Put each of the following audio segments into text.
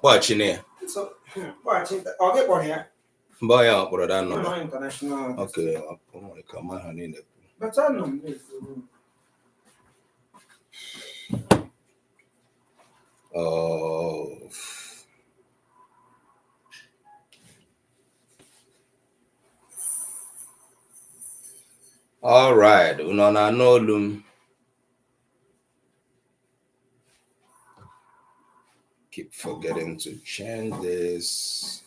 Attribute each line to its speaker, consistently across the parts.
Speaker 1: Watch in here. Boy, out for that number. Okay, come on, in it. But I know. Oh. All right, Unona Nolum. Keep forgetting to change this.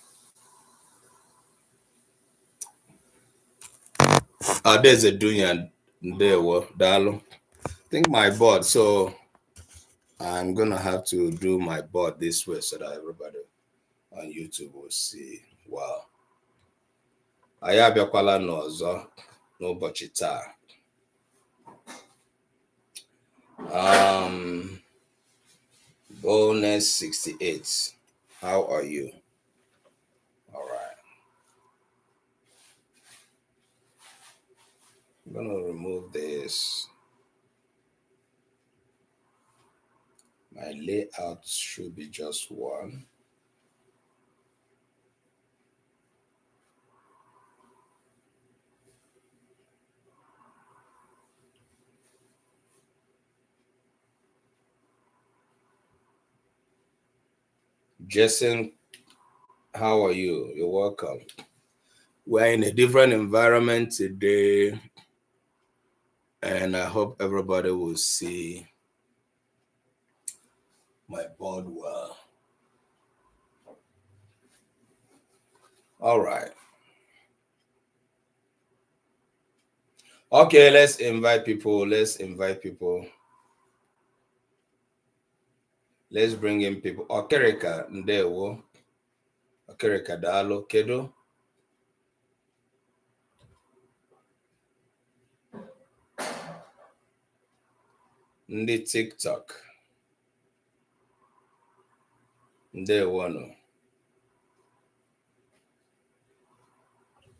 Speaker 1: There's a dunya there, Dalo. I think my board, so I'm gonna have to do my board this way so that everybody on YouTube will see. Wow. Anyị abịakwala n'ọzọ n'ụbọchị taa. Bonus 68. How are you? All right. I'm gonna remove this. My layout should be just one. Jason, how are you? You're welcome. We're in a different environment today, and I hope everybody will see my board well. All right. Okay, let's invite people. Let's bring in people. Okereka ndewo. Okereka dalo kedo. Ndi TikTok. Ndewo no.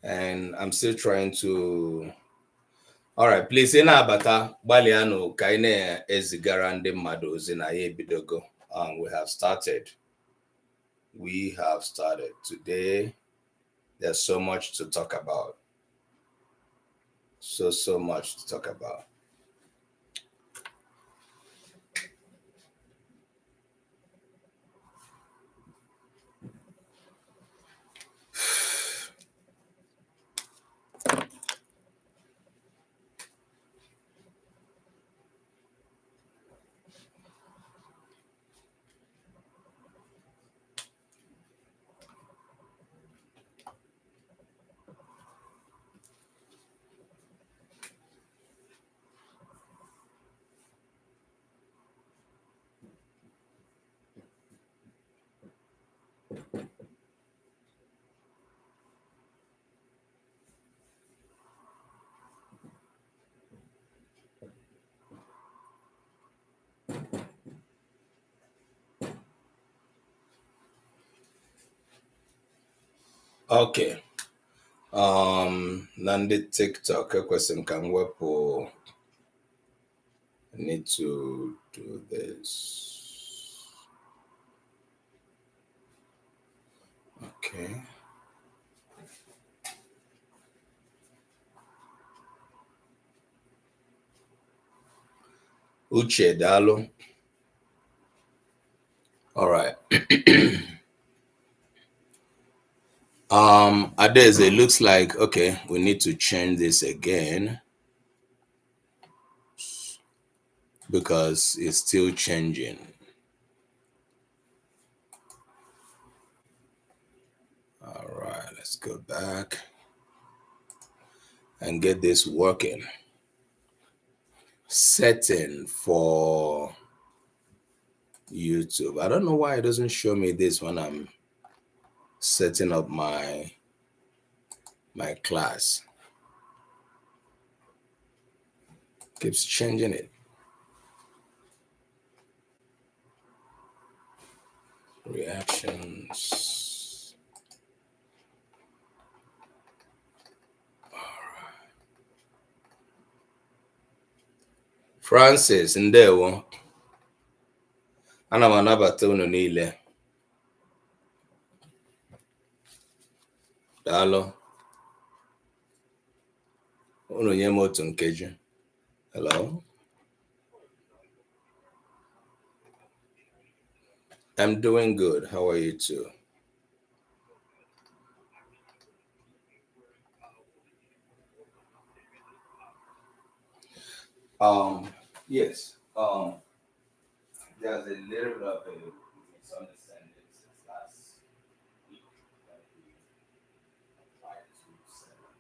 Speaker 1: And I'm still trying to. All right, please, abata baliano kaine ezigara ndi mmadu ozi na ya ebidogo. We have started. Today. There's so much to talk about. So much to talk about. Okay. Nandi TikTok question can wepo. I need to do this. Okay. Uche Dalo. All right. Adeze, it looks like, okay, we need to change this again because it's still changing. All right, let's go back and get this working. Setting for YouTube. I don't know why it doesn't show me this when I'm setting up my class. Keeps changing it. Reactions. All right. Francis Ndewo. Ana m anabata unu niile. Daalụ. Unu nye m otu nkeji. Hello? I'm doing good. How are you too? Yes. There's a little bit of a misunderstanding since last week that we applied to set up.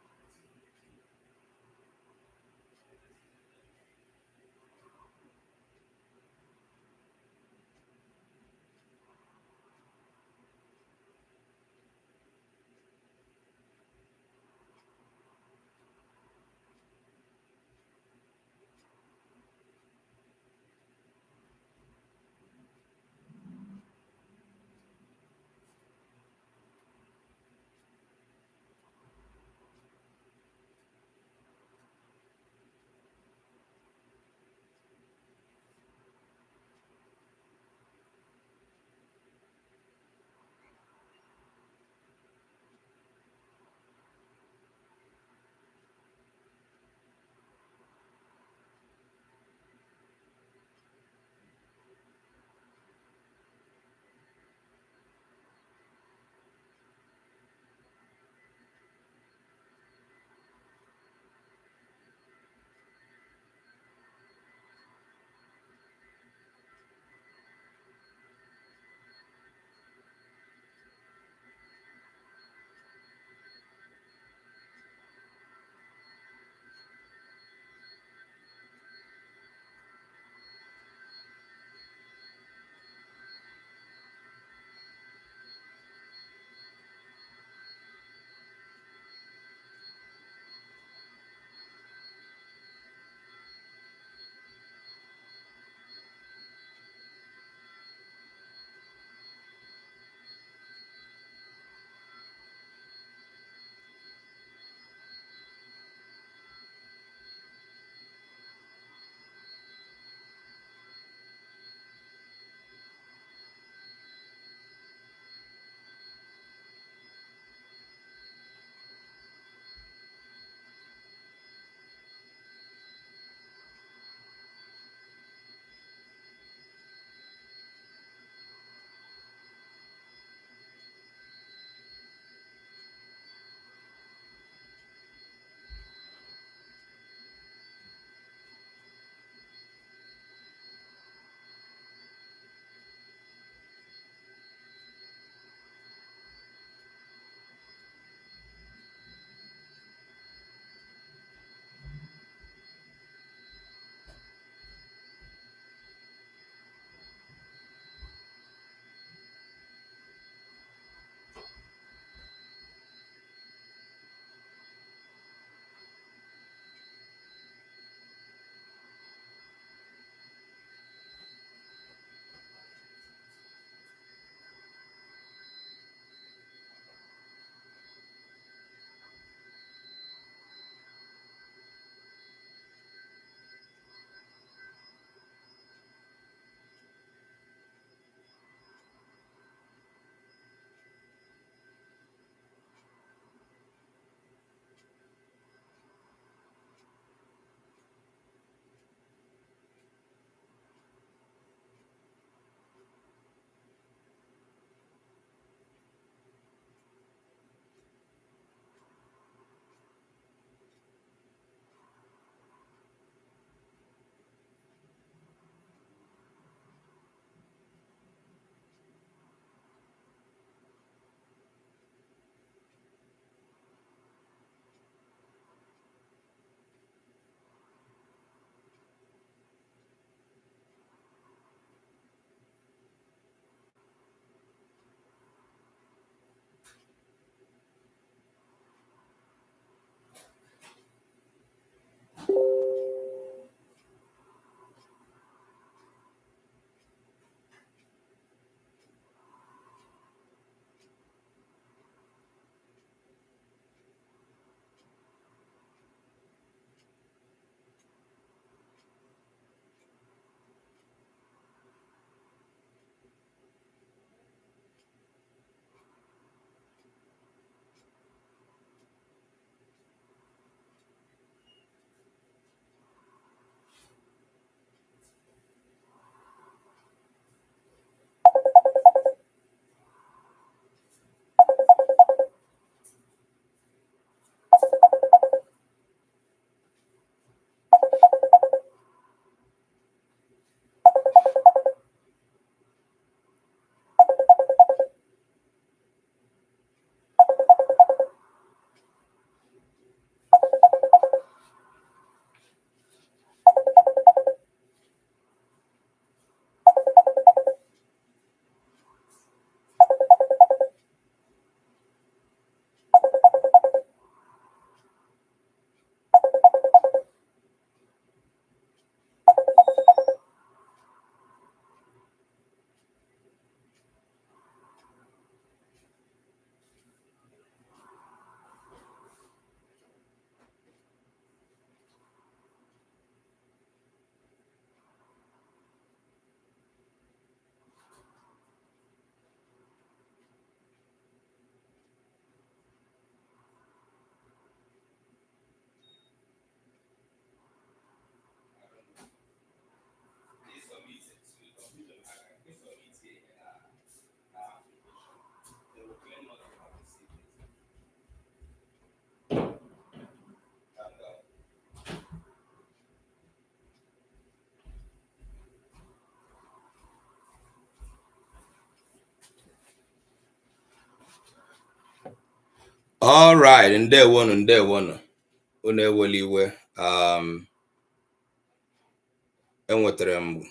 Speaker 1: All right, and there one, Unewoliwe. Enwetere m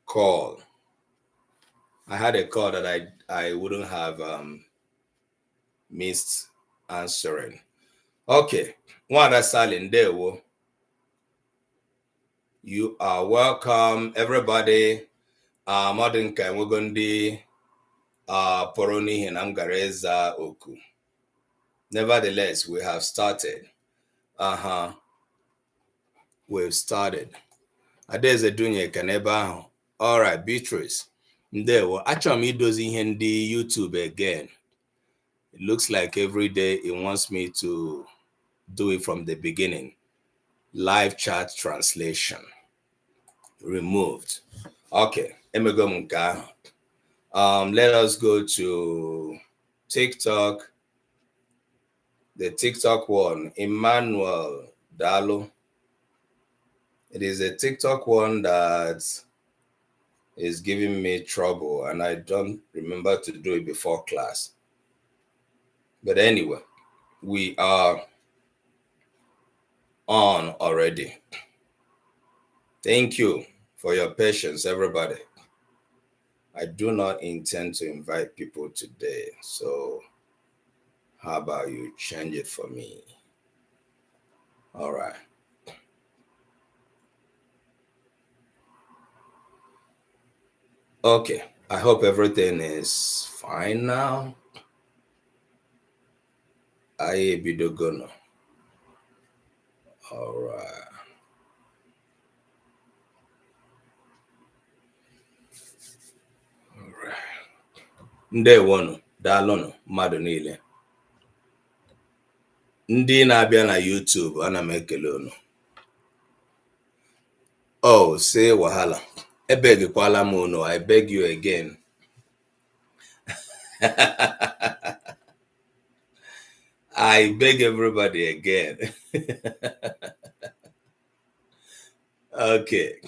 Speaker 1: call. I had a call that I wouldn't have missed answering. Okay, Wanda Salin, there. You are welcome, everybody. Modern can we're going to Poroni and Amgareza Oku. Nevertheless, we have started. We've started. Adeze Dunye Kaneba. All right, Beatrice. There. Actually, does in the YouTube again. It looks like every day it wants me to do it from the beginning. Live chat translation removed. Okay, let us go to TikTok. The TikTok one, Emmanuel Dalo. It is a TikTok one that is giving me trouble, and I don't remember to do it before class. But anyway, we are on already. Thank you for your patience, everybody. I do not intend to invite people today, so how about you change it for me? All right. Okay, I hope everything is fine now. I bidogono. All right. All right. Ndewonu, daalụnụ mmadụ niile. Ndị na-abịa na YouTube, ana m ekele unu. Oh, say wahala. Ebegikwala m unu, I beg you again. I beg everybody again. Okay.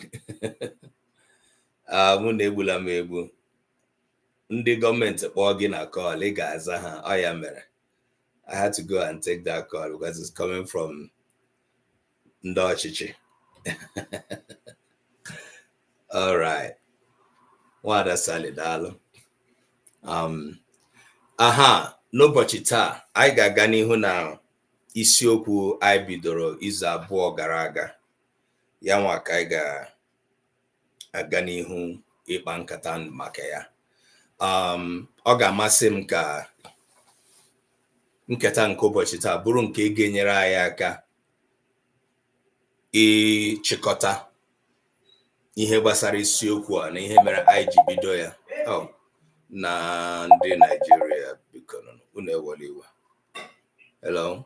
Speaker 1: Mụ na-egbula m egbu. Ndị gọọmenti kpọọ gị na call, ị ga-aza ha, ọ ya mere. I had to go and take that call because it's coming from ndị ọchịchị. All right. Nwada Sally daalụ. N'ụbọchị taa anyị ga-aga n'ihu na isiokwu anyị bidoro izu abụọ gara aga. Ya nwa ka anyị ga-aga n'ihu ịkpa nkata maka ya. Ọ ga-amasị m ka nketa nke ụbọchị taa bụrụ nke ga-enyere anyị aka ịchịkọta ihe gbasara isiokwu a na ihe mere anyị ji bido ya. Na ndị Nigeria biko unu ewere iwe. Hello.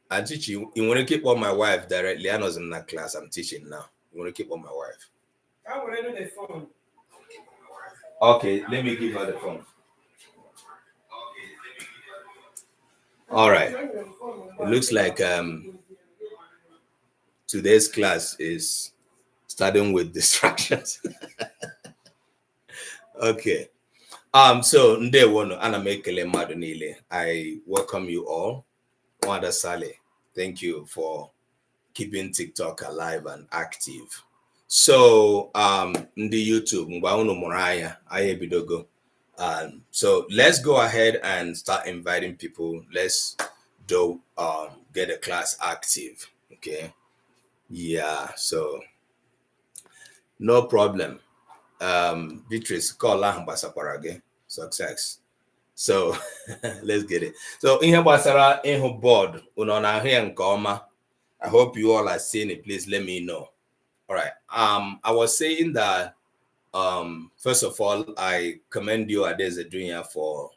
Speaker 1: I'm teaching. You want to keep on my wife directly? I know in that class. I'm teaching now. You want to keep on my wife? I will do the phone. Okay, let me give her the phone. All right. It looks like today's class is starting with distractions. Okay. So ndewono ana m ekele mmadụ niile. I welcome you all. Wanda Sale, thank you for keeping TikTok alive and active. So ndị YouTube mgbe unu mụrụ anya anyị ebidogo. So let's go ahead and start inviting people. Let's do get the class active. Okay. Yeah, so no problem. Beatrice, call again. Success. So let's get it. So in here gbasara ịhụ board unu na ahụ ya nke ọma. I hope you all are seeing it. Please let me know. All right. I was saying that first of all, I commend you, Adeze Dunya, for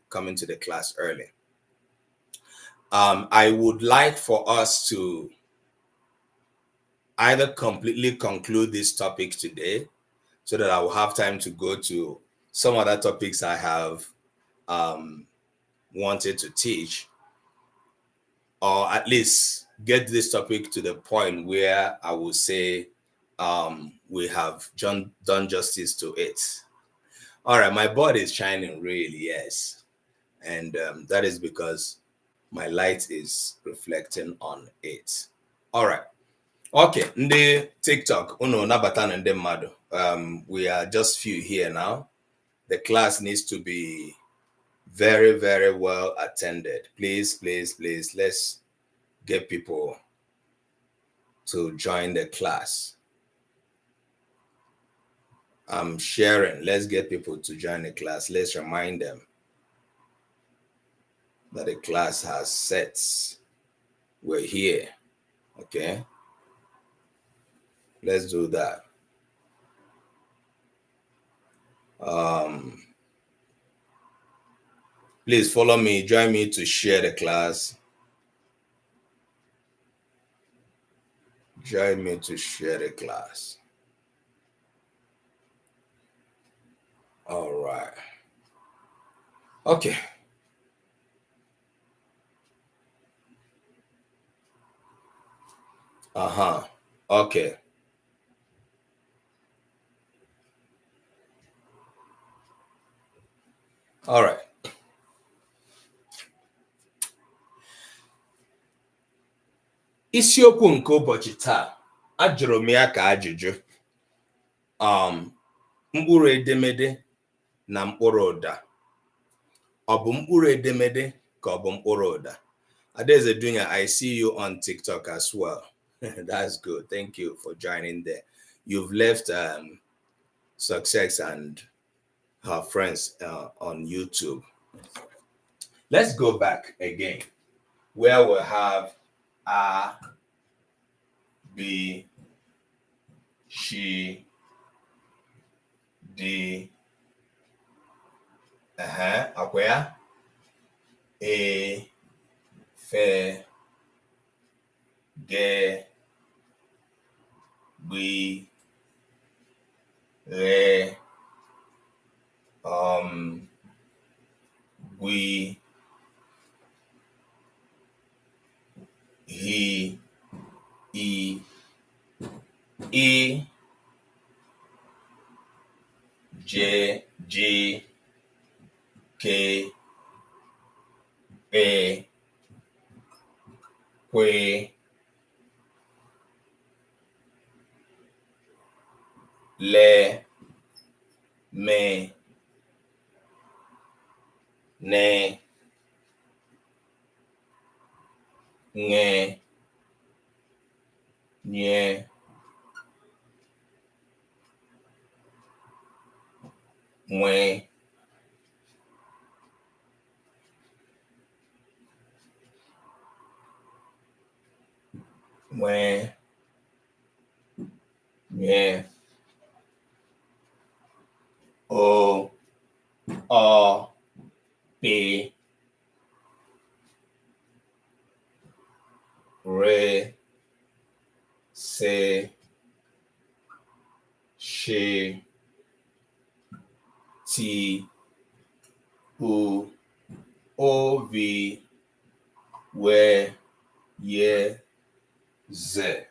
Speaker 1: coming to the class early. I would like for us to either completely conclude this topic today so that I will have time to go to some other topics I have wanted to teach, or at least get this topic to the point where I will say we have done justice to it. All right, my board is shining really, yes. And that is because my light is reflecting on it. All right. Okay, ndị TikTok, unu nabata na ndị mmadụ. We are just few here now. The class needs to be very, very well attended. Please, please, please, let's get people to join the class. I'm sharing. Let's get people to join the class. Let's remind them that the class has sets. We're here. Okay. Let's do that. Please follow me. Join me to share the class. Join me to share the class. All right. Okay. Okay. All right. Isiokwu nke ụbọchị taa, ajụrụ m ya ka ajụjụ. Mkpụrụ edemede na mkpụrụ ụda. Ọ bụ mkpụrụ edemede ka ọ bụ mkpụrụ ụda? Adaeze Dunya, I see you on TikTok as well. That's good. Thank you for joining there. You've left Success and her friends on YouTube. Let's go back again, where we have A, B, she, D, where? A, fe, ge, we, re, we, he, e, j, g, k, e, kwe, le, me, ne, nye, nye, mwe, mwe, nye, o, p, re, se, she, t, u, o, v, we, ye, z.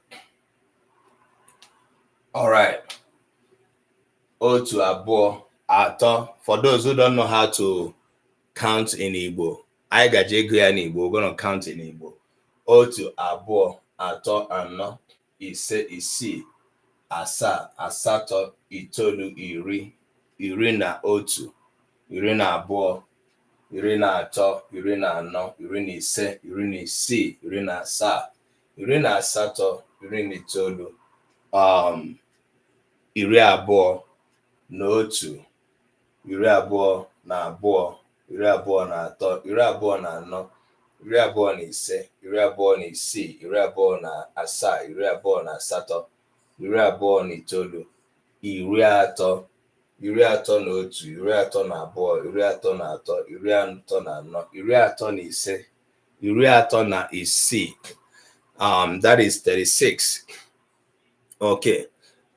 Speaker 1: All right. Otu, abụọ, atọ. For those who don't know how to count in Igbo, I gaje ego ya in Igbo. We're going to count in Igbo. Otu, abụọ, atọ, anọ, ise, isii, asaa, asatọ, itoolu, iri, iri na otu, iri na abụọ, iri na atọ, iri na anọ, iri na ise, iri na isii, iri na asaa, iri na asatọ, iri na itoolu, iri abụọ na otu, iri abụọ na abụọ, iri abụọ na atọ, iri abụọ na anọ, iri abụọ na ise, iri abụọ na isii, iri abụọ na asaa, iri abụọ na asatọ, iri abụọ na itoolu, iri atọ, iri atọ na otu, iri atọ na abụọ, iri atọ na atọ, iri atọ na anọ, iri atọ na ise, iri atọ na isii. That is 36. Okay,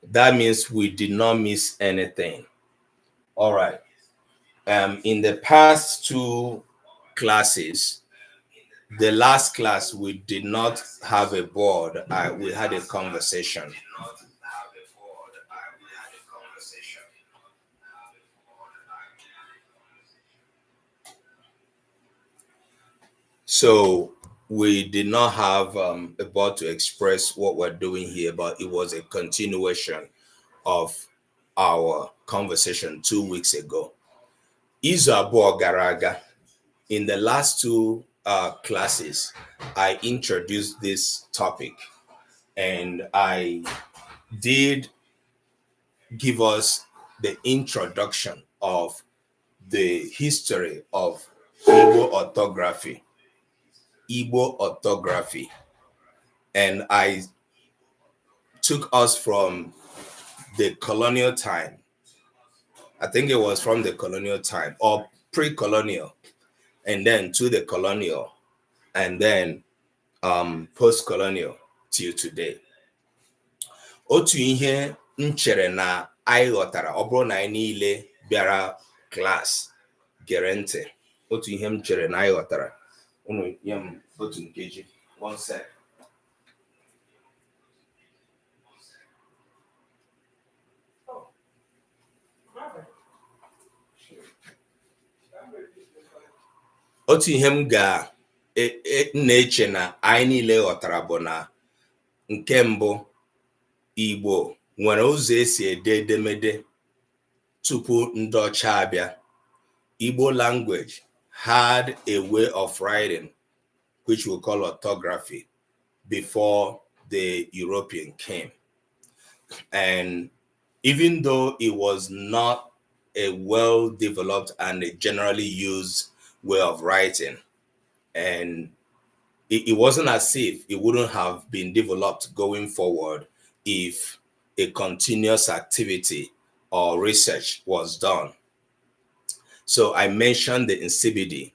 Speaker 1: that means we did not miss anything. All right. In the past two classes, the last class we did not have a board. We had a conversation. So we did not have a board to express what we're doing here, but it was a continuation of our conversation 2 weeks ago. Izu abụọ gara aga, in the last two classes, I introduced this topic and I did give us the introduction of the history of Igbo orthography. Igbo orthography. And I took us from the colonial time. I think it was from the colonial time or pre-colonial, and then to the colonial, and then post-colonial till today. Otu ihe m chere na anyị ghọtara, ọ bụrụ na anyị niile bịara klas gere ntị, otu ihe m chere na anyị ghọtara, unu nye m otu nkeji, 1 sec. Otu ihe m na-eche na anyị niile ghọtara bụ na nke mbụ, Igbo nwere ụzọ esi ede edemede tupu ndị ọcha abịa. Igbo language had a way of writing, which we call orthography, before the European came. And even though it was not a well-developed and a generally used way of writing, and it wasn't as if it wouldn't have been developed going forward if a continuous activity or research was done. So I mentioned the Nsibidi,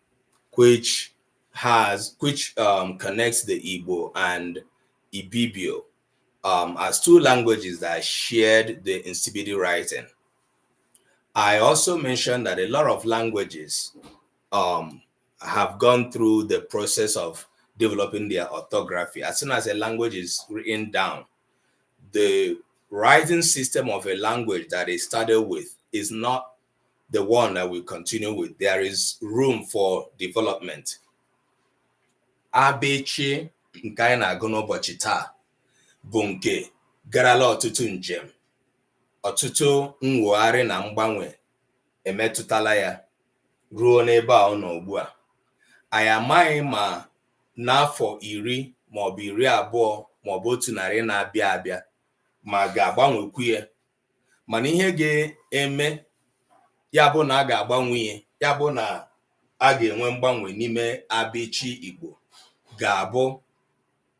Speaker 1: which connects the Igbo and Ibibio as two languages that shared the Nsibidi writing. I also mentioned that a lot of languages have gone through the process of developing their orthography. As soon as a language is written down, the writing system of a language that it started with is not the one that we continue with. There is room for development. Abechi nke anyị na-agụ n'ụbọchị taa bụ nke garala ọtụtụ njem, ọtụtụ mwogharị na mgbanwe emetụtala ya ruo n'ebe a ọ nọ ugbu a. Anyị amaghị ma n'afọ 10 maọbụ 20 maọbụ 100 na-abịa abịa ma ga-agbanwekwu ya, mana ihe ga-eme ya bụ na a ga-agbanwe ya bụ na a ga-enwe mgbanwe n'ime abechi Igbo ga-abụ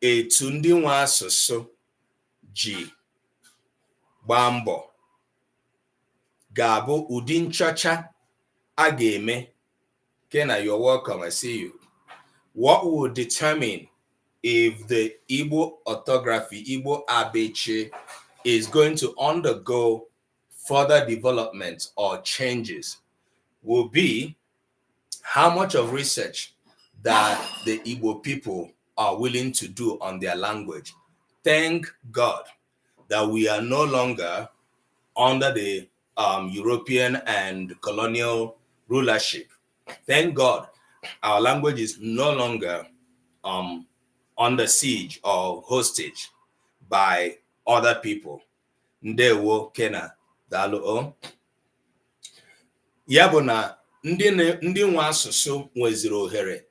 Speaker 1: etu ndị nwe asụsụ ji gbaa mbọ, ga-abụ ụdị nchọcha a ga-eme. Kena, you're welcome, I see you. What will determine if the Igbo orthography, Igbo abechi, is going to undergo further development or changes will be how much of research that the Igbo people are willing to do on their language. Thank God that we are no longer under the European and colonial rulership. Thank God our language is no longer under siege or hostage by other people. Ndewo Kena Dalo. Ya bụ na ndị nwe asụsụ nweziri ohere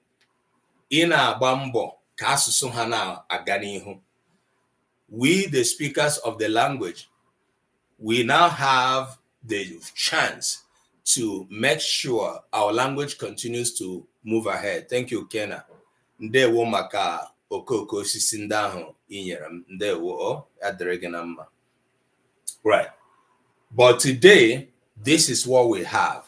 Speaker 1: ị na-agba mbọ ka asụsụ ha na-aga n'ihu. We, the speakers of the language, we now have the chance to make sure our language continues to move ahead. Thank you, Kena. Ndewo maka okoko osisi ndị ahụ inyere m. Ndewo, adịrị gị na mma. Right. But today, this is what we have.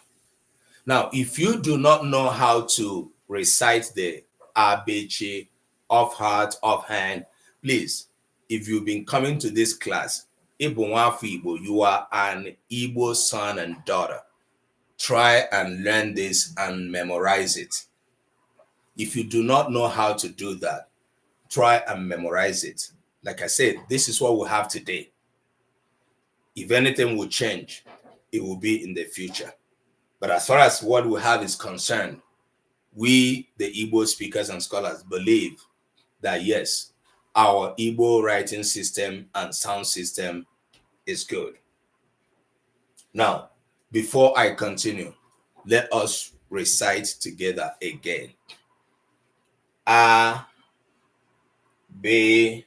Speaker 1: Now, if you do not know how to recite the abechi off heart, offhand, please, if you've been coming to this class, Igbo Nwafu Igbo, you are an Igbo son and daughter. Try and learn this and memorize it. If you do not know how to do that, try and memorize it. Like I said, this is what we have today. If anything will change, it will be in the future. But as far as what we have is concerned, we, the Igbo speakers and scholars, believe that yes, our Igbo writing system and sound system is good. Now, before I continue, let us recite together again. A, B,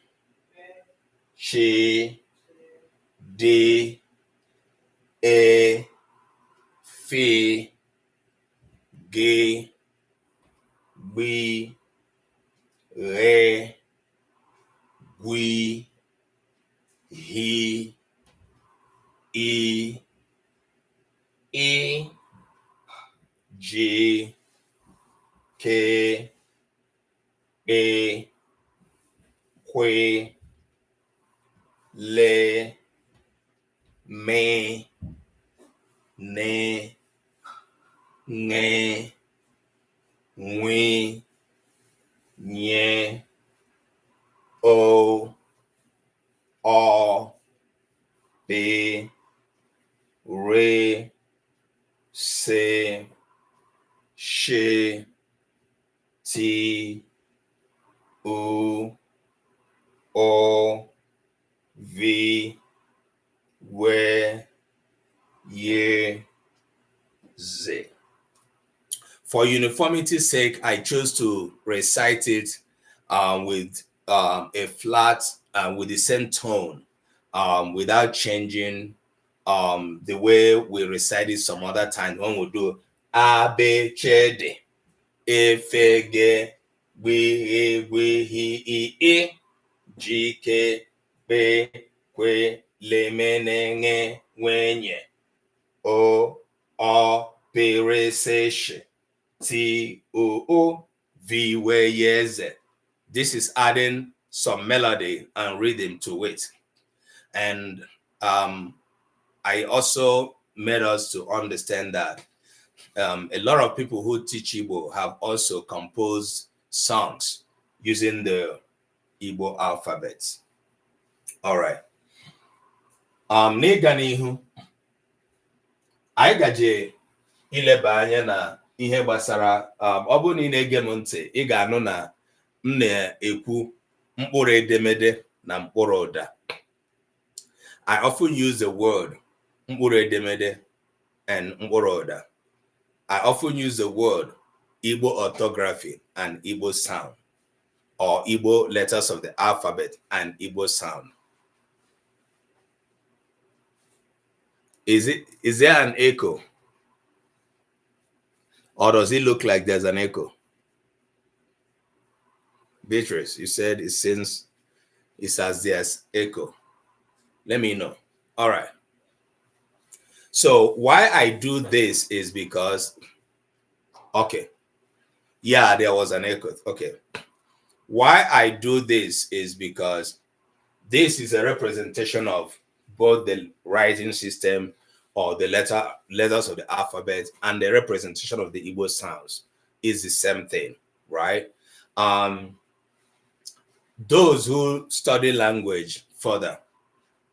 Speaker 1: C, D, E, F, G, B, R, G, H, E, E, G, K, A, Kwe, Le, Me, Ne, Nge, Nwe, Nye, O, P, Re, Se, She, T, U, O, V, W, Y, Z. For uniformity's sake, I chose to recite it with a flat with the same tone without changing the way we recite it some other times when we do A, B, C, D, E, F, G, B, E, W, H, I, G, K, B, Kwe, Le, Me, Ne, Nge, Wenye, O, P, Re, Se, She, T, O, V, W, Y, Z. This is adding some melody and rhythm to it. And I also made us to understand that a lot of people who teach Igbo have also composed songs using the Igbo alphabet. All right. N'ịga n'ihu, anyị gaje ileba anya na ihe gbasara ọ bụrụ na ị na-ege m ntị, ị ga-anụ na m na-ekwu mkpụrụ edemede na mkpụrụ ụda. I often use the word mkpụrụ edemede and mkpụrụ ụda. I often use the word Igbo orthography and Igbo sound, or Igbo letters of the alphabet and Igbo sound. Is there an echo? Or does it look like there's an echo? Beatrice, you said it seems it's as there's echo. Let me know. All right. So why I do this is because, okay. Yeah, there was an echo. Okay. Why I do this is because this is a representation of both the writing system or the letters of the alphabet and the representation of the Igbo sounds is the same thing, right? Those who study language further,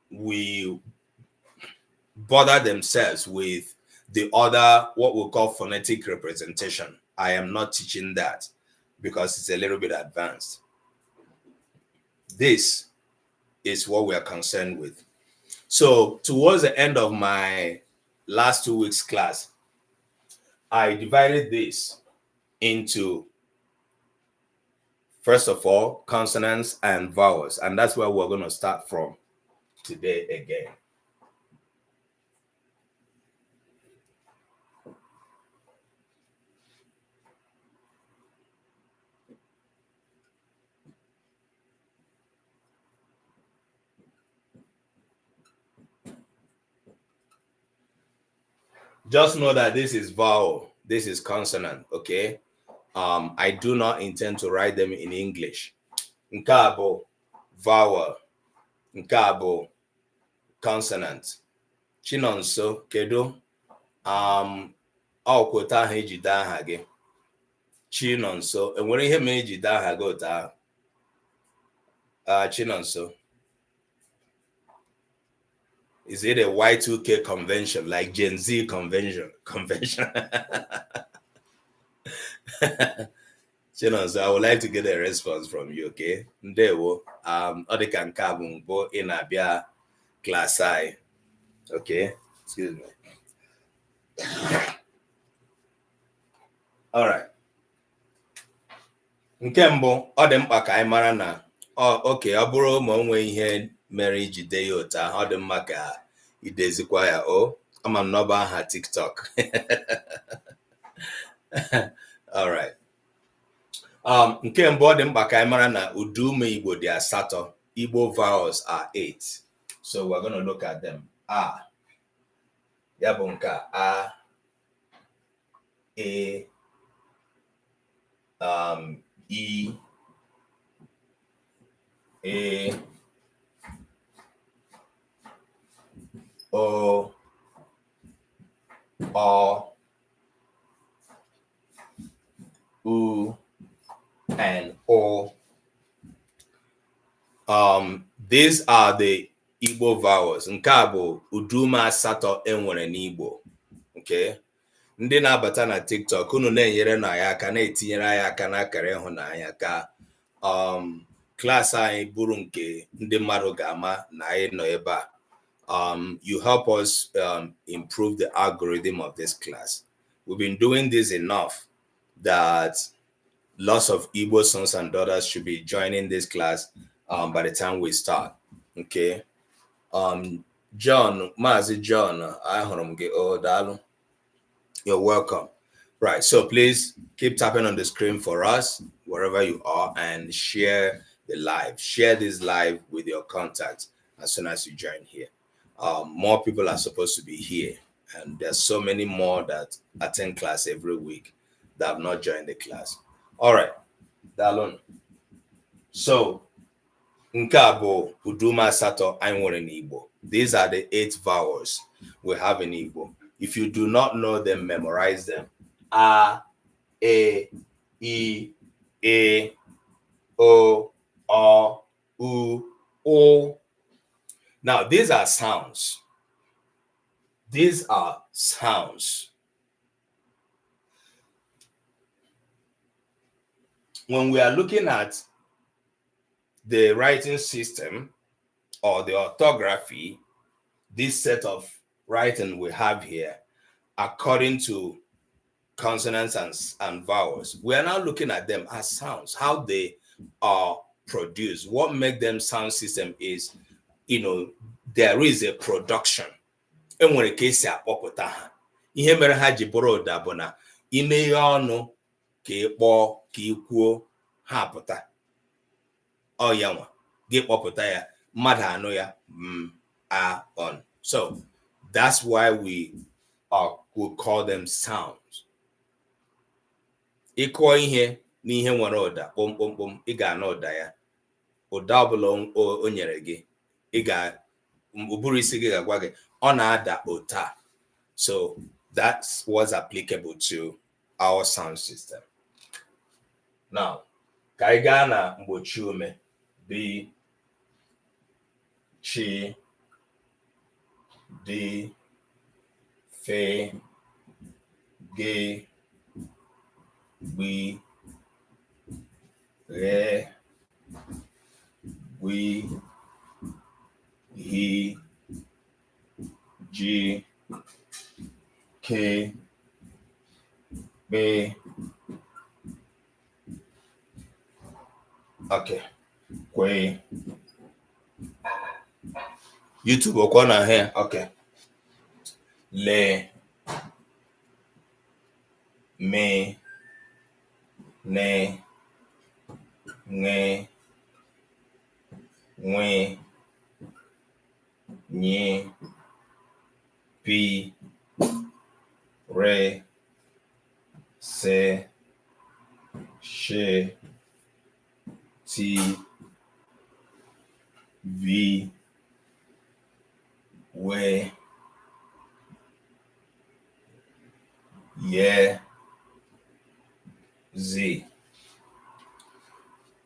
Speaker 1: we bother themselves with the other, what we call phonetic representation. I am not teaching that because it's a little bit advanced. This is what we are concerned with. So towards the end of my last 2 weeks class, I divided this into, first of all, consonants and vowels. And that's where we're going to start from today again. Just know that this is vowel, this is consonant, okay? I do not intend to write them in English. Nke a bụ vowel, nke a bụ consonant. Chinonso, kedu ọkwụta ahụ eji dee aha gị? Chinonso, enwere ihe ma eji dee aha gị otu ahụ? Chinonso. Is it a Y2K convention, like Gen Z convention? Chinonso, I would like to get a response from you, okay? Ndewo, odika nke a bụ mbụ ị na-abịa class I, okay? Excuse me. All right. Nke mbụ, ọ dị mkpa ka anyị mara na okay, ọ bụrụ ma o nwee ihe mere iji dee ya otu ahụ, ọ dị mma ka idezikwa ya ama m n'ọba aha TikTok. All right. Nke mbụ, ọ dị mkpa ka anyị mara na ụdị ume Igbo dị asatọ. Igbo vowels are 8. So we're going to look at them. A. Ya bụ nke a. E. I. E. O. U. And O. These are the Igbo vowels. Nke a bụ udume asatọ enwere n'Igbo. Okay? Ndị na-abata na TikTok, unu na-enyere na ya aka, na-etinyere anyị aka n'akara ịhụnanya ka class anyị bụrụ nke ndị mmadụ ga-ama na anyị nọ ebe a. You help us improve the algorithm of this class. We've been doing this enough that lots of Igbo sons and daughters should be joining this class by the time we start. Okay. John, Mazi John, Dalu. You're welcome. Right. So please keep tapping on the screen for us, wherever you are, and share the live. Share this live with your contacts as soon as you join here. More people are supposed to be here, and there's so many more that attend class every week that have not joined the class. All right, Dalon. So, nke a bụ uduma asatọ anyị nwere n'Igbo. These are the 8 vowels we have in Igbo. If you do not know them, memorize them. A, E, I, O, U, O. Now, these are sounds. These are sounds. When we are looking at the writing system or the orthography, this set of writing we have here, according to consonants and vowels, we are now looking at them as sounds, how they are produced. What makes them sound system is, there is a production. And when it case akpọpụta ha, ihe mere ha ji bụrụ ụda bụ na ime ọnụ ka ịkpọ ka ikwuo ha apụta. Ọ ya nwa gị kpọpụta ya, mmadụ anụ ya on. So that's why we call them sounds. Ịkụọ ihe n'ihe nwere ụda kpọmkpọmkpọm, ị ga-anụ ụda ya. Ụda ọbụla o nyere gị, ị ga ụbụrụ isi gị ga-agwa gị ọ na-ada ụta. So that's what's applicable to our sound system. Now, ka anyị gaa na mgbochi ume. B, chi, di, fe, ge, gbi, re, gwi, hi, ji, ke, be. Okay. Kwe. YouTube okwana here. Okay. Le, me, ne, nge, nwe, nye, pi, re, se, she, ti, vi, we, ye, zi.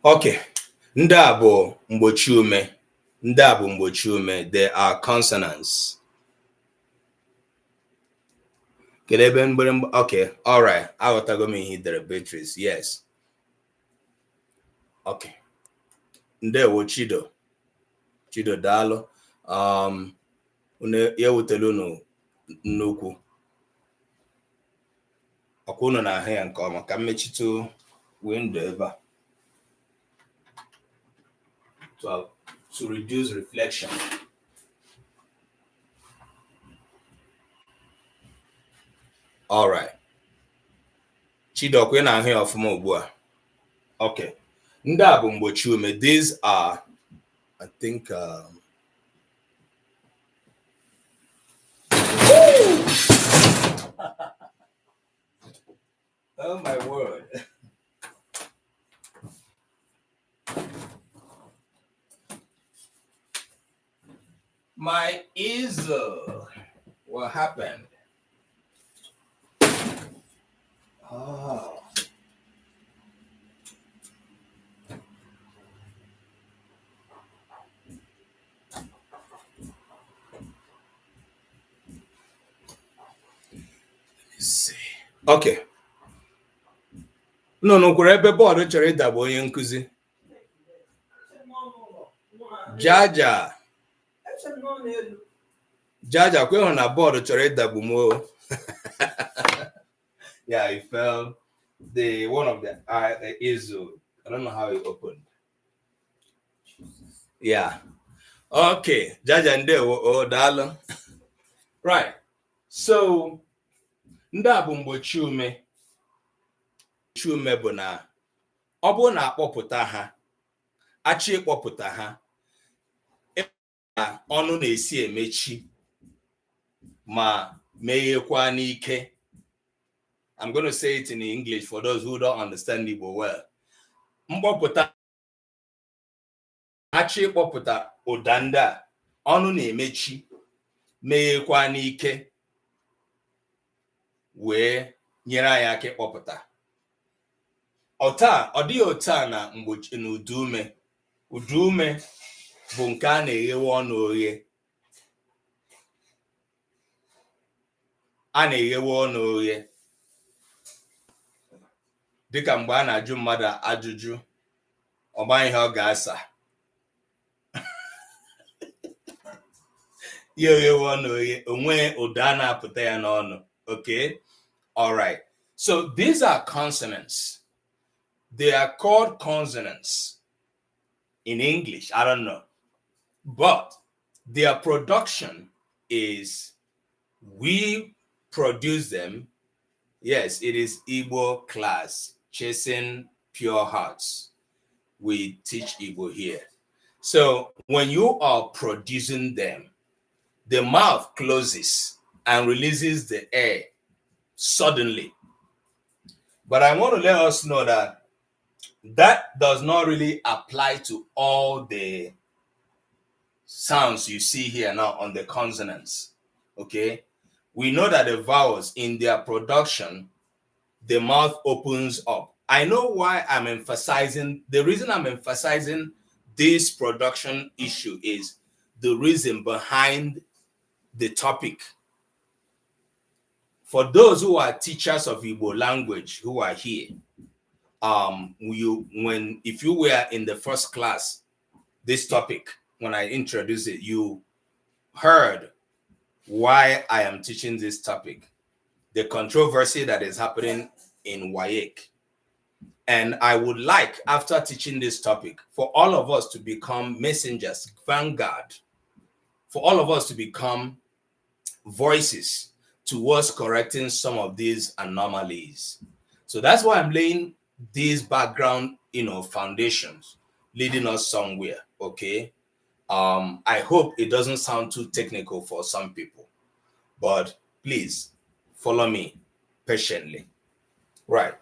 Speaker 1: Okay. Ndị a bụ mgbochi ume. Ndị a bụ mgbochi ume. They are consonants. Okay, all right. I was going to hit the Beatrice. Yes. Okay. Ndewo Chido. Chido Dalo. Ya wutelu nnukwu. Ọkwa unu na-ahụ ya nke ọma ka mmechitu window ebe a. To reduce reflection. All right. Chidokwe na-ahụ ya ọfụma ugbu a. Okay. Ndị a bụ mgbochi ume. These are, I think, oh my word. My easel. What happened? Oh. Let's see. Okay. No, kwere ebe bọọdụ chọrọ ịdagbu onye nkụzi. Jaja kwe hụ na bọọdụ chọrọ ịdagbu m o. Yeah, he fell. The one of the easel. I don't know how it opened. Yeah. Okay. Jaja ndewo daalụ. Right. So ndị a bụ mgbochi ume. Mgbochi ume bụ na ọ bụrụ na akpọpụta ha, achị ịkpọpụta ha, ọnụ na-esi emechi ma meghekwa n'ike. I'm going to say it in English for those who don't understand Igbo well. Mkpọpụta achị ịkpọpụta ụda ndị a, ọnụ na-emechi meghekwa n'ike wee nyere anyị aka ịkpọpụta. Ọ dịghị otu a na mgbochi na udume. Udume bụ nke a na-eghewe ọnụ oghe. A na-eghewe ọnụ oghe dịka mgbe a na-ajụ mmadụ ajụjụ ọ ma ihe ọ ga-asa. Ya eghewe ọnụ oghe onwe ụda na-apụta ya n'ọnụ. Okay? All right. So these are consonants. They are called consonants in English. I don't know. But their production is we produce them. Yes, it is Igbo class, Chasing Pure Hearts. We teach Igbo here. So when you are producing them, the mouth closes and releases the air suddenly. But I want to let us know that that does not really apply to all the sounds you see here now on the consonants. Okay? We know that the vowels in their production, the mouth opens up. I know why I'm emphasizing, the reason I'm emphasizing this production issue is the reason behind the topic. For those who are teachers of Igbo language who are here, if you were in the first class, this topic, when I introduced it, you heard why I am teaching this topic, the controversy that is happening in WAEC. And I would like, after teaching this topic, for all of us to become messengers, vanguard, for all of us to become voices towards correcting some of these anomalies. So that's why I'm laying these background, foundations, leading us somewhere, okay? I hope it doesn't sound too technical for some people, but please follow me patiently. Right.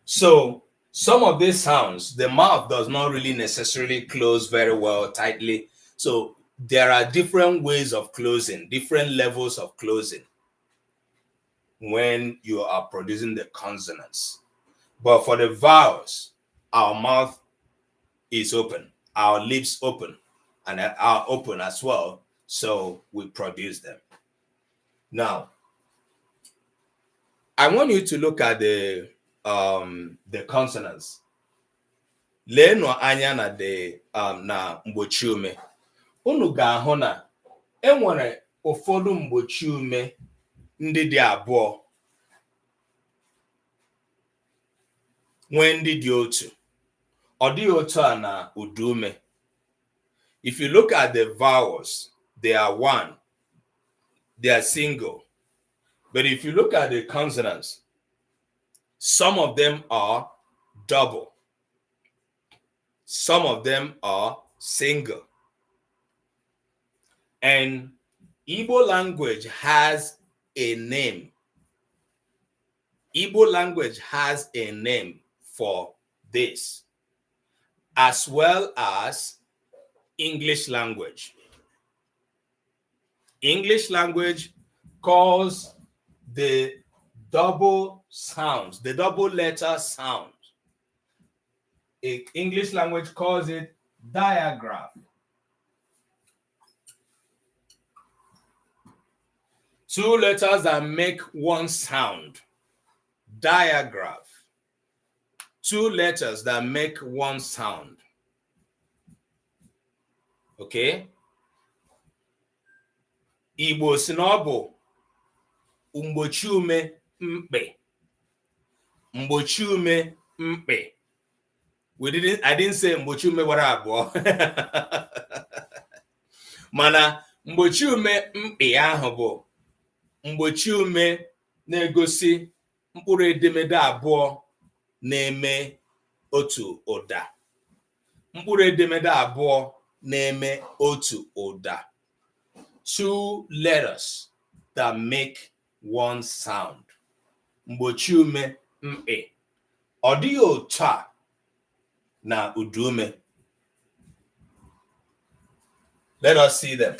Speaker 1: So some of these sounds, the mouth does not really necessarily close very well, tightly. So there are different ways of closing, different levels of closing when you are producing the consonants. But for the vowels, our mouth is open, our lips open, and are open as well. So we produce them. Now, I want you to look at the consonants. Leenụ anya na na mgbochi ume. Unu ga-ahụ na enwere ụfọdụ mgbochi ume ndị dị abụọ nwee ndị dị otu. Ọ dịghị otu a na ụda ume. If you look at the vowels, they are one. They are single. But if you look at the consonants, some of them are double. Some of them are single. And Igbo language has a name. Igbo language has a name for this, as well as English language. English language calls the double sounds, the double letter sound. English language calls it diagraph. Two letters that make one sound. Diagraph. Two letters that make one sound. Okay? Igbo si na ọ bụ mgbochi ume mkpe. Mgbochi ume mkpe. I didn't say mgbochi ume gbara abụọ. Mana mgbochi ume mkpe ahụ bụ mgbochi ume na-egosi mkpụrụ edemede abụọ na-eme otu ụda. Mkpụrụ edemede abụọ na-eme otu ụda. Two letters that make one sound. Mgbochi ume mkpe. Ọ dịghị otu a na ụda ume. Let us see them.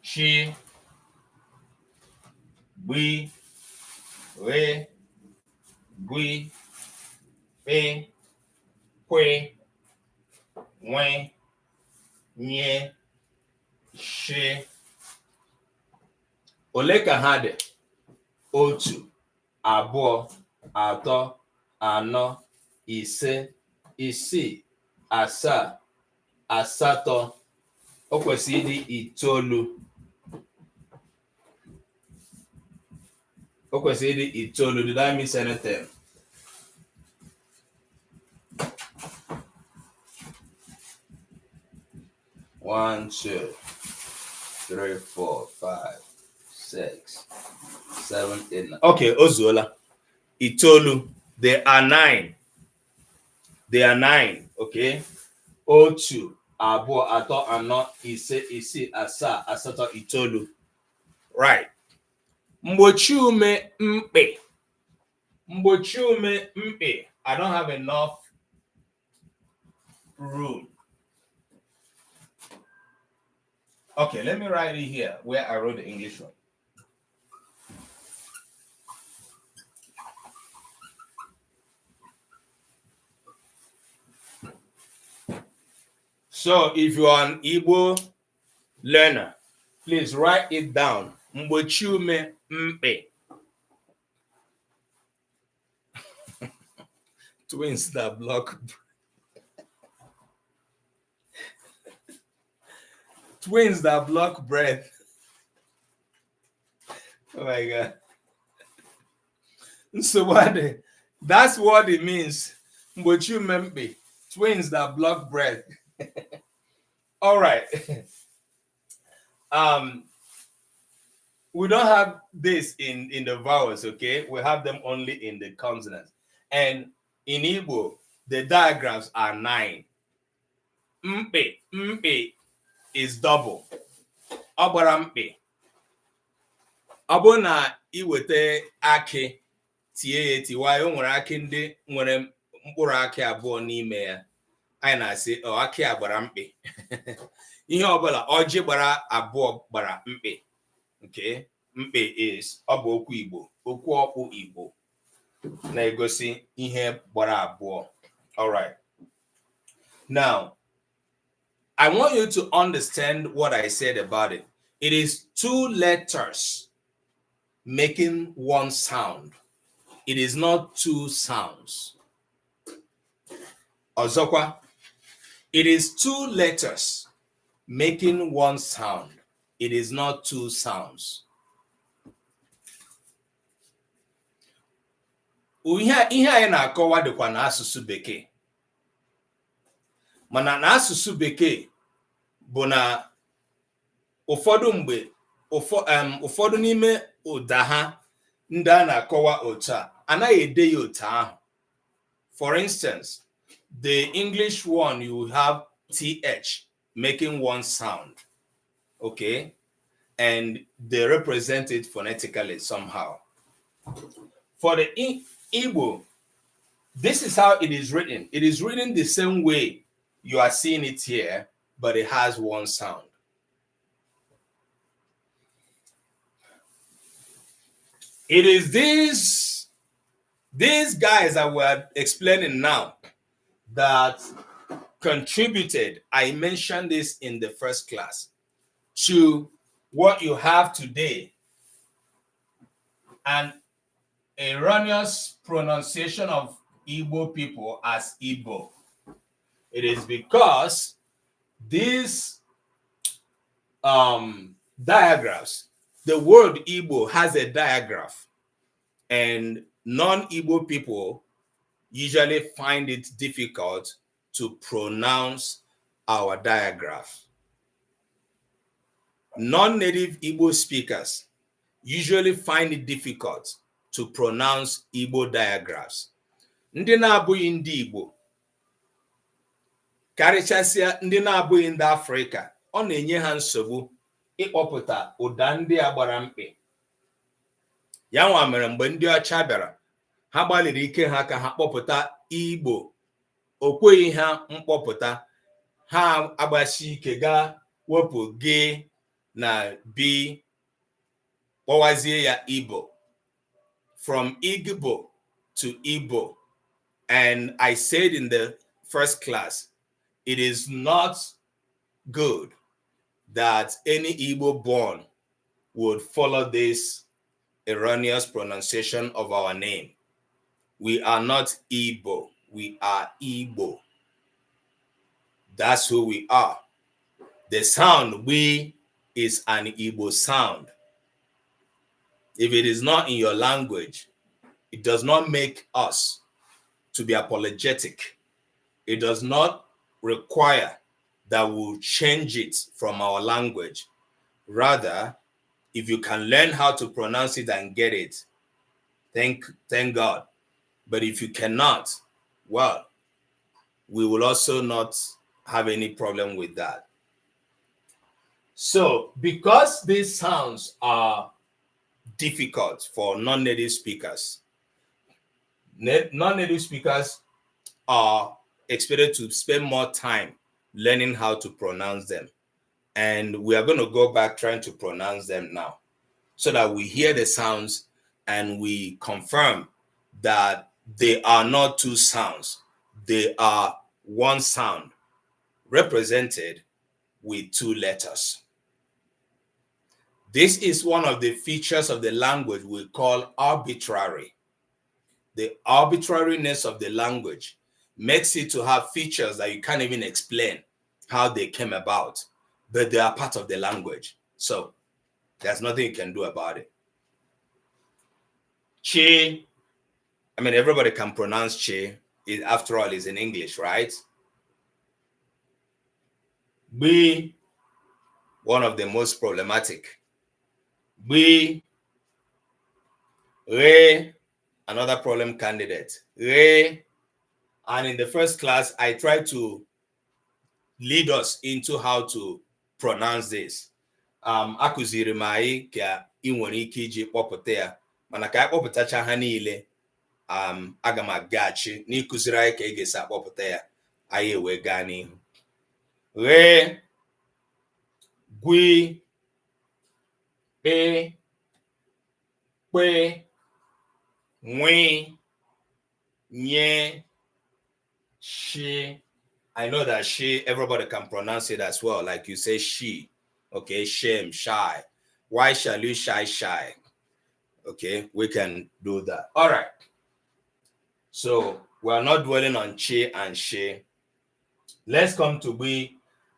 Speaker 1: Chi, gbi, re, gwi, pe, kwe, nwe, nye, she. Ole ka ha dị? Otu, abụọ, atọ, anọ, ise, isii, asaa, asatọ. O kwesịrị ịdị itoolu. O kwesịrị ịdị itoolu. Did I miss anything? One, two, three, four, five, six, seven, eight, nine. Okay, ozuola. Itoolu. There are nine. There are nine. Okay. Otu, abụọ, atọ, anọ, ise, isii, asaa, asatọ, itoolu. Right. Mgbochi ume mkpe. Mgbochi ume mkpe. I don't have enough room. Okay, let me write it here where I wrote the English one. So if you are an Igbo learner, please write it down. Mgbochi ume mkpe. Twins that block. Twins that block breath. Oh my God. So that's what it means. Mgbochi ume mkpe. Twins that block breath. All right. We don't have this in the vowels, okay? We have them only in the consonants. And in Igbo, the diagrams are 9. Mpe is double. Ọgbara mpe. Ọ bụ na iweta akị tie ya tiwa, o nwere akị ndị nwere mkpụrụ akị abụọ n'ime ya. Anyị na-asị akị a gbara mkpe. Ihe ọbụla ọjị gbara abụọ gbara mkpe. Okay, mkpe is ọ bụ okwu Igbo, okwu ọkpụ Igbo na-egosi ihe gbara abụọ. All right. Now, I want you to understand what I said about it. It is 2 letters making one sound. It is not two sounds. Ozokwa, it is two letters making one sound. It is not two sounds. Ihe anyị na-akọwa dịkwa n'asụsụ Bekee. Mana n'asụsụ Bekee bụ na ụfọdụ mgbe ụfọdụ n'ime ụda ha ndị a na-akọwa otu a anaghị ede ya otu ahụ. For instance, the English one, you have TH making one sound, okay? And they represent it phonetically somehow. For the Igbo, this is how it is written. It is written the same way you are seeing it here, but it has one sound. It is these guys that we're explaining now that contributed, I mentioned this in the first class, to what you have today, an erroneous pronunciation of Igbo people as Igbo. It is because these diagrams, the word Igbo has a digraph, and non-Igbo people usually find it difficult to pronounce our digraph. Non-native Igbo speakers usually find it difficult to pronounce Igbo diagrams. Ndị na-abụghị ndị Igbo, karịchasịa ndị na-abụghị ndị Afrịka, ọ na-enye ha nsogbu ịkpọpụta ụda ndị a gbara mkpị. Ya nwa mere mgbe ndị ọcha bịara, ha gbalịrị ike ha ka ha kpọpụta Igbo. O kweghị ha mkpọpụta, ha agbasi ike ga wepụ G na B, kpọwazie ya Igbo. From Igbo to Igbo. And I said in the first class, it is not good that any Igbo born would follow this erroneous pronunciation of our name. We are not Igbo, we are Igbo. That's who we are. The sound we is an Igbo sound. If it is not in your language, it does not make us to be apologetic. It does not require that we'll change it from our language. Rather, if you can learn how to pronounce it and get it, thank God. But if you cannot, well, we will also not have any problem with that. So, because these sounds are difficult for non-native speakers, non-native speakers are expected to spend more time learning how to pronounce them. And we are going to go back trying to pronounce them now so that we hear the sounds and we confirm that they are not two sounds. They are one sound represented with two letters. This is one of the features of the language we call arbitrary. The arbitrariness of the language makes it to have features that you can't even explain how they came about, but they are part of the language. So there's nothing you can do about it. Chi, I mean, everybody can pronounce Chi. It, after all, is in English, right? B, one of the most problematic. B, Re, another problem candidate. Re, and in the first class, I tried to lead us into how to pronounce this. Akụziri m anyị ka ị nwere ike iji kpọpụta ya, mana ka anyị kpọpụtacha ha niile, aga m agaghachi n'ịkụziri anyị ka ị ga-esi akpọpụta ya, anyị wee gaa n'ihu. Re, gwi, pe, kwe, nwe, nye, she. I know that she, everybody can pronounce it as well. Like you say she, okay, shame, shy. Why shall you shy? Okay, we can do that. All right. So we are not dwelling on che and she. Let's come to we.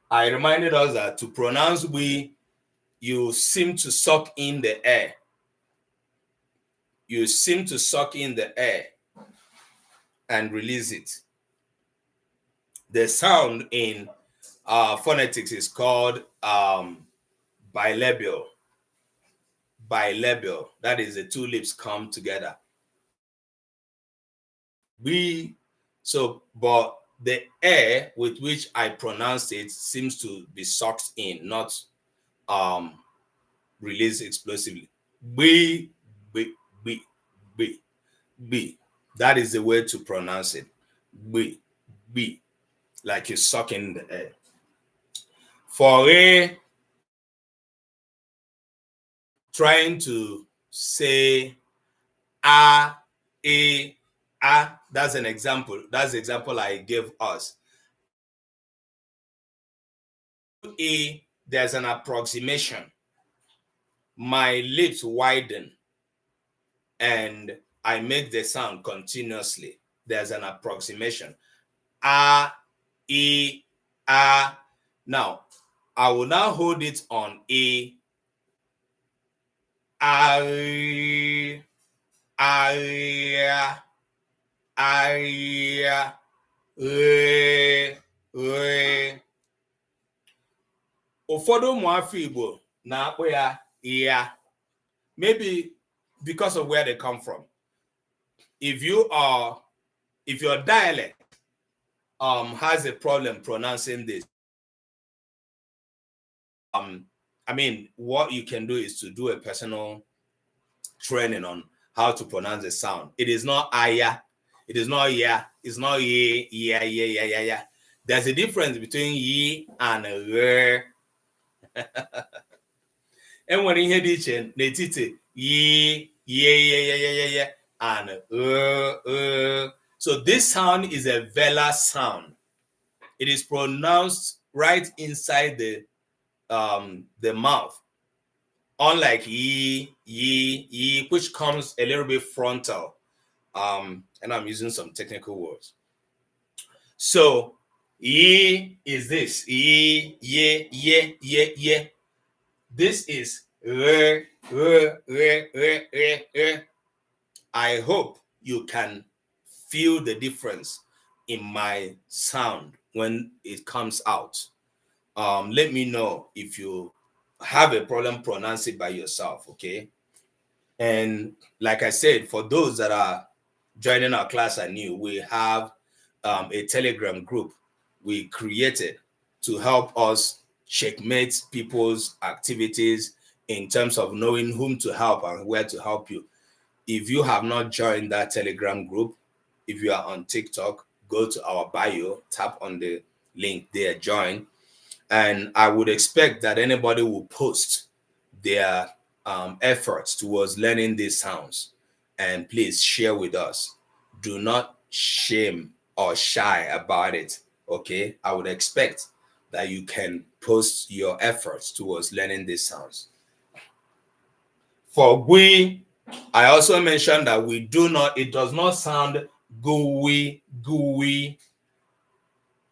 Speaker 1: I reminded us that to pronounce we, you seem to suck in the air. You seem to suck in the air and release it. The sound in phonetics is called bilabial. Bilabial. That is, the two lips come together. But the air with which I pronounce it seems to be sucked in, not released explosively. B, B, B, B, B. That is the way to pronounce it. B, B, like you're sucking the air. For a, trying to say a, that's an example. That's the example I gave us. A, there's an approximation. My lips widen and I make the sound continuously. There's an approximation. A, E, A. Now, I will now hold it on A. A, A, A, ụfọdụ ụmụafọ Igbo na-akpọ ya maybe because of where they come from. If your dialect has a problem pronouncing this, I mean, what you can do is to do a personal training on how to pronounce the sound. It is not aya, it is not ya, it's not ye, yeah. There's a difference between ye and re. And when you hear this, n'etiti ye, yeah, and so this sound is a velar sound. It is pronounced right inside the mouth, unlike ye, which comes a little bit frontal. And I'm using some technical words. So ye is this, ye, yeah. This is re. I hope you can feel the difference in my sound when it comes out. Let me know if you have a problem pronouncing it by yourself, okay? And like I said, for those that are joining our class anew, we have a Telegram group we created to help us checkmate people's activities in terms of knowing whom to help and where to help you. If you have not joined that Telegram group, if you are on TikTok, go to our bio, tap on the link there, join. And I would expect that anybody will post their efforts towards learning these sounds. And please share with us. Do not shame or shy about it, okay? I would expect that you can post your efforts towards learning these sounds. For we, I also mentioned that it does not sound gooey.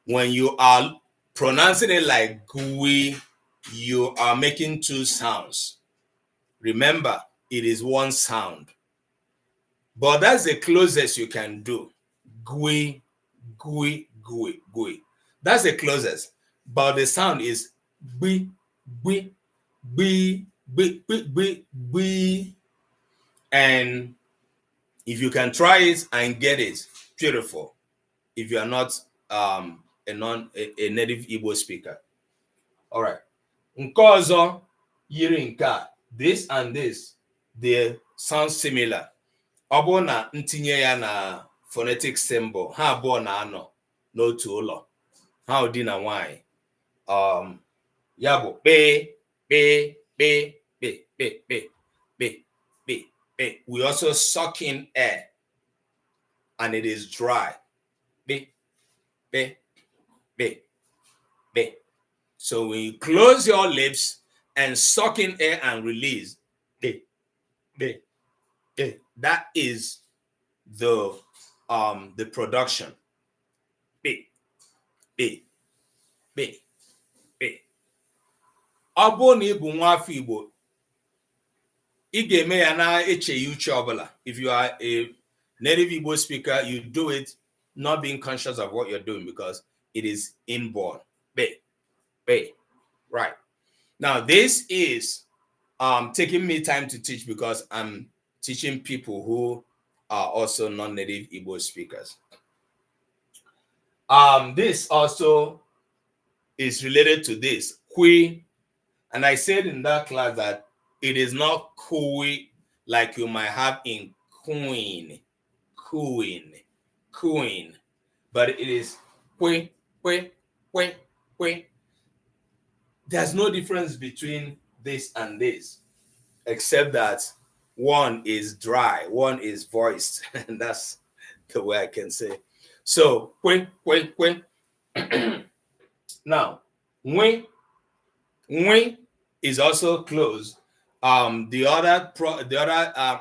Speaker 1: When you are pronouncing it like gooey, you are making two sounds. Remember, it is one sound. But that's the closest you can do. Gooey. That's the closest. But the sound is B. And if you can try it and get it, beautiful. If you are not a native Igbo speaker. All right. Nke ọzọ yiri nke a, this and this, they sound similar. Ọ bụrụ na ntinye ya na phonetic symbol, ha abụọ na-anọ n'otu ụlọ, ha ụdị na nwanyị. Ya bụ be. We also suck in air, and it is dry. Be. So when you close your lips and suck in air and release, be. Okay, that is the production. B, B, B, B. Ọ bụrụ na ị bụ nwa afọ Igbo, ị ga-eme ya na-echeghị uche ọbụla. If you are a native Igbo speaker, you do it not being conscious of what you're doing because it is inborn. B, B, right. Now, this is taking me time to teach because I'm teaching people who are also non-native Igbo speakers. This also is related to this, qui, and I said in that class that it is not kui like you might have in queen, but it is qui. There's no difference between this and this, except that one is dry, one is voiced, and that's the way I can say. So, qui. Now, when is also closed. The other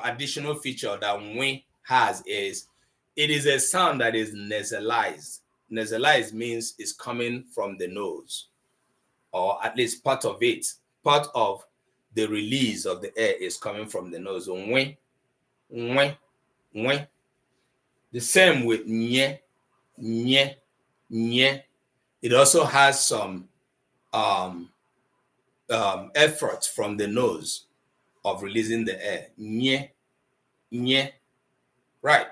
Speaker 1: additional feature that when has is it is a sound that is nasalized. Nasalized means it's coming from the nose, or at least part of it. Part of the release of the air is coming from the nose. When. The same with nye. It also has some effort from the nose of releasing the air. Nye. Right.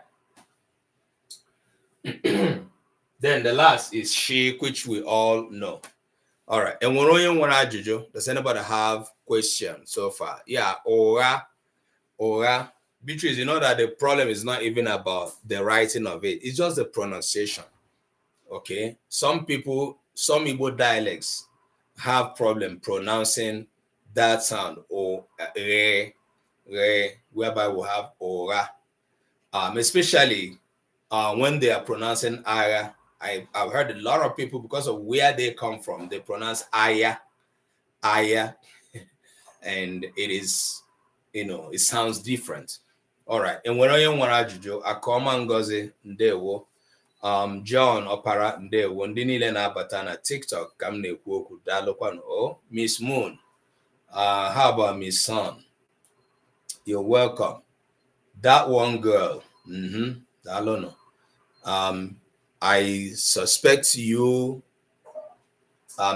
Speaker 1: Then the last is she, which we all know. All right. And we're only one ajuju. Does anybody have questions so far? Yeah. Ora. Beatrice, you know that the problem is not even about the writing of it. It's just the pronunciation. Okay. Some people, some Igbo dialects have problem pronouncing that sound, or re, whereby we have ora. Especially when they are pronouncing aya. I've heard a lot of people, because of where they come from, they pronounce aya, and it is, it sounds different. All right. And when I want ajuju, akoma ngozi ndewo. John Opara ndewo. Ndị niile na-abata na TikTok ka m na-ekwu okwu. Daalụkwanụ. Oh, Miss Moon. How about Miss Son? You're welcome. That one girl. Daalụnụ. I suspect you,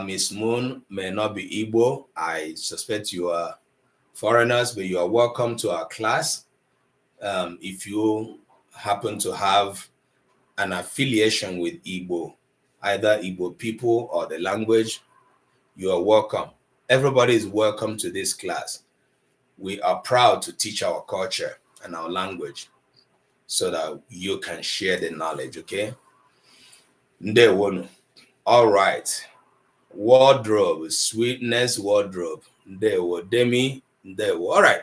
Speaker 1: Miss Moon, may not be Igbo. I suspect you are foreigners, but you are welcome to our class. If you happen to have an affiliation with Igbo, either Igbo people or the language, you are welcome. Everybody is welcome to this class. We are proud to teach our culture and our language so that you can share the knowledge, okay? Ndewonu. All right. Wardrobe, sweetness wardrobe. Ndewo. Demi. Ndewo. All right.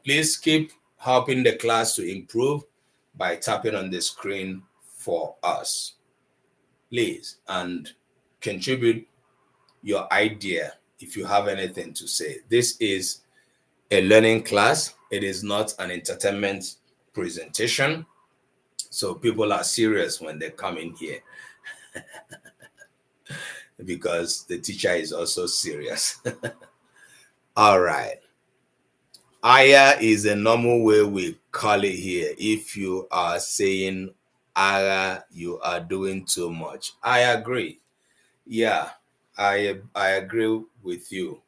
Speaker 1: Please keep helping the class to improve by tapping on the screen for us. Please. And contribute your idea if you have anything to say. This is a learning class. It is not an entertainment presentation. So people are serious when they come in here because the teacher is also serious. All right. Aya is a normal way we call it here. If you are saying ara, you are doing too much. I agree. Yeah, I agree with you.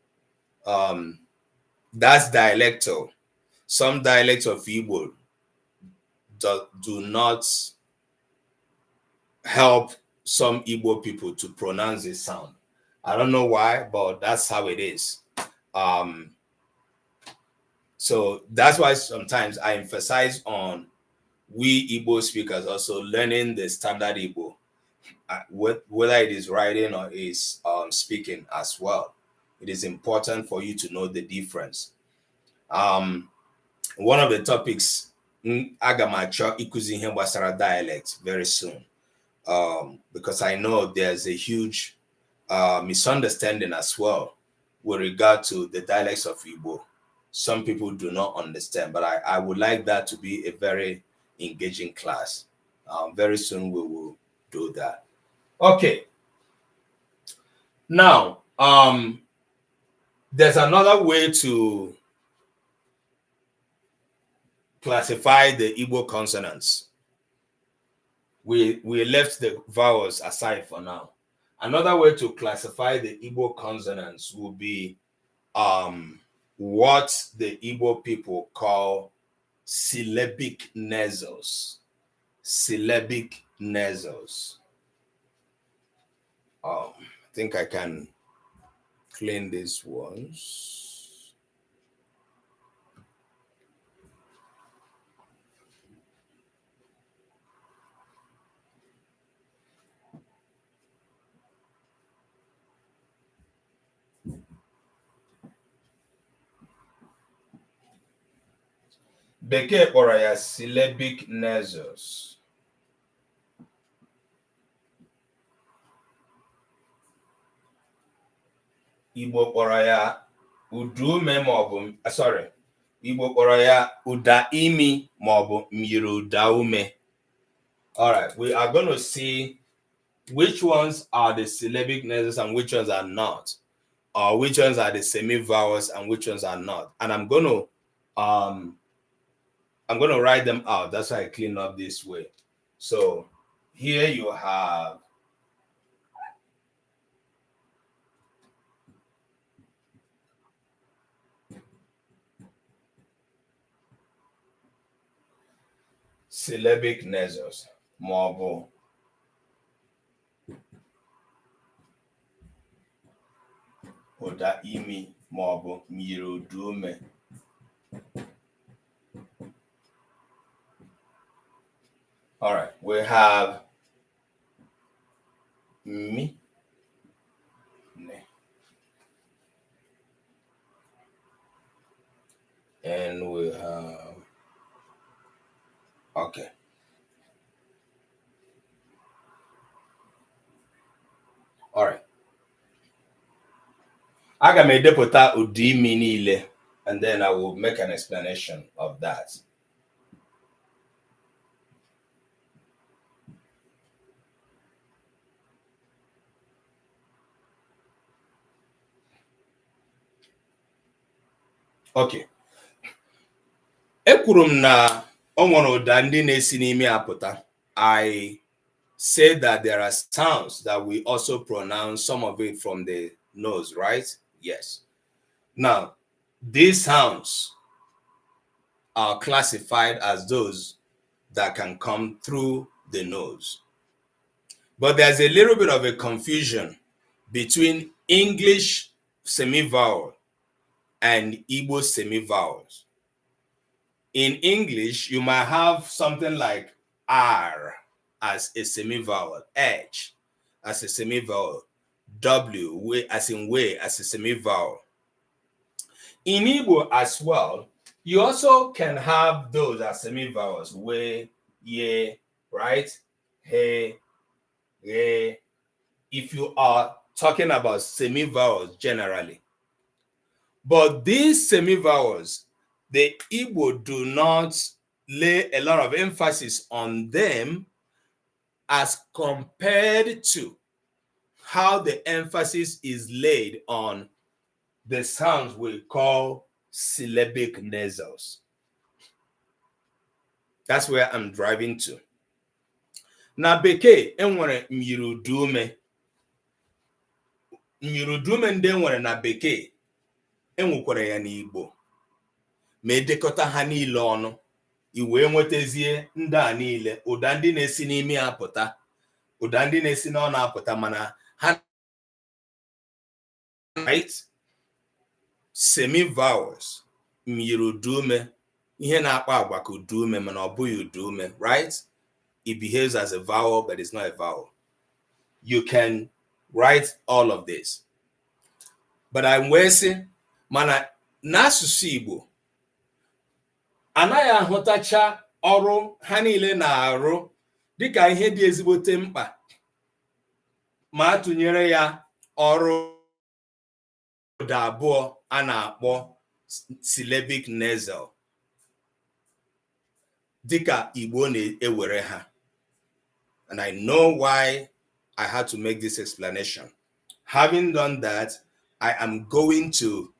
Speaker 1: That's dialectal. Some dialects of Igbo do not help some Igbo people to pronounce this sound. I don't know why, but that's how it is. So that's why sometimes I emphasize on we Igbo speakers also learning the standard Igbo, whether it is writing or is speaking as well. It is important for you to know the difference. One of the topics, agamacho ikuzi ihe gbasara dialect very soon, because I know there's a huge misunderstanding as well with regard to the dialects of Igbo. some people do not understand. But I would like that to be a very engaging class. Very soon we will do that. Okay. Now, there's another way to classify the Igbo consonants. We left the vowels aside for now. Another way to classify the Igbo consonants would be what the Igbo people call syllabic nasals. Syllabic nasals. I think I can clean these ones. Bekee kpọrọ ya syllabic nasals. Igbo kpọrọ ya udume maọbụ sorry. Igbo kpọrọ ya ụda imi maọbụ myiri ụda ume. All right, we are going to see which ones are the syllabic nasals and which ones are not, or which ones are the semi-vowels and which ones are not. And I'm going to write them out. That's why I clean up this way. So here you have syllabic nasals, maọbụ ụda imi maọbụ myiri ụda ume. All right, we have mi, ne, and we have, okay. All right. Aga m edepụta ụda imi niile, and then I will make an explanation of that. Okay. Ekwuru m na o nwere ụda ndị na-esi n'imi apụta. I said that there are sounds that we also pronounce, some of it from the nose, right? Yes. Now, these sounds are classified as those that can come through the nose. But there's a little bit of a confusion between English semi-vowel and Igbo semi-vowels. In English, you might have something like R as a semi-vowel, H as a semi-vowel, W as in way as a semi-vowel. In Igbo as well, you also can have those as semi-vowels, we, ye, right? He, ye. If you are talking about semi-vowels generally. But these semi-vowels, the Igbo do not lay a lot of emphasis on them as compared to how the emphasis is laid on the sounds we call syllabic nasals. That's where I'm driving to. Na bekee enwere myiri ụda ume. Myiri ụda ume ndị enwere na bekee enwekwara ya n'Igbo. Ma edekọta ha niile ọnụ, I wee nwetazie ndị a niile, ụda ndị na-esi n'imi apụta, ụda ndị na-esi n'ọnụ apụta, mana ha, right? Semi-vowels, myiri ụda ume, ihe na-akpa agwa ka ụda ume mana ọ bụghị ụda ume, right? It behaves as a vowel, but it's not a vowel. You can write all of this. But I'm wasting, mana n'asụsụ Igbo, anaghị ahụtacha ọrụ ha niile na-arụ dịka ihe dị ezigbote mkpa ma atụnyere ya ọrụ ụda abụọ a na-akpọ syllabic nasal. Dika Igbo ewere ha. And I know why I had to make this explanation. Having done that, I am going to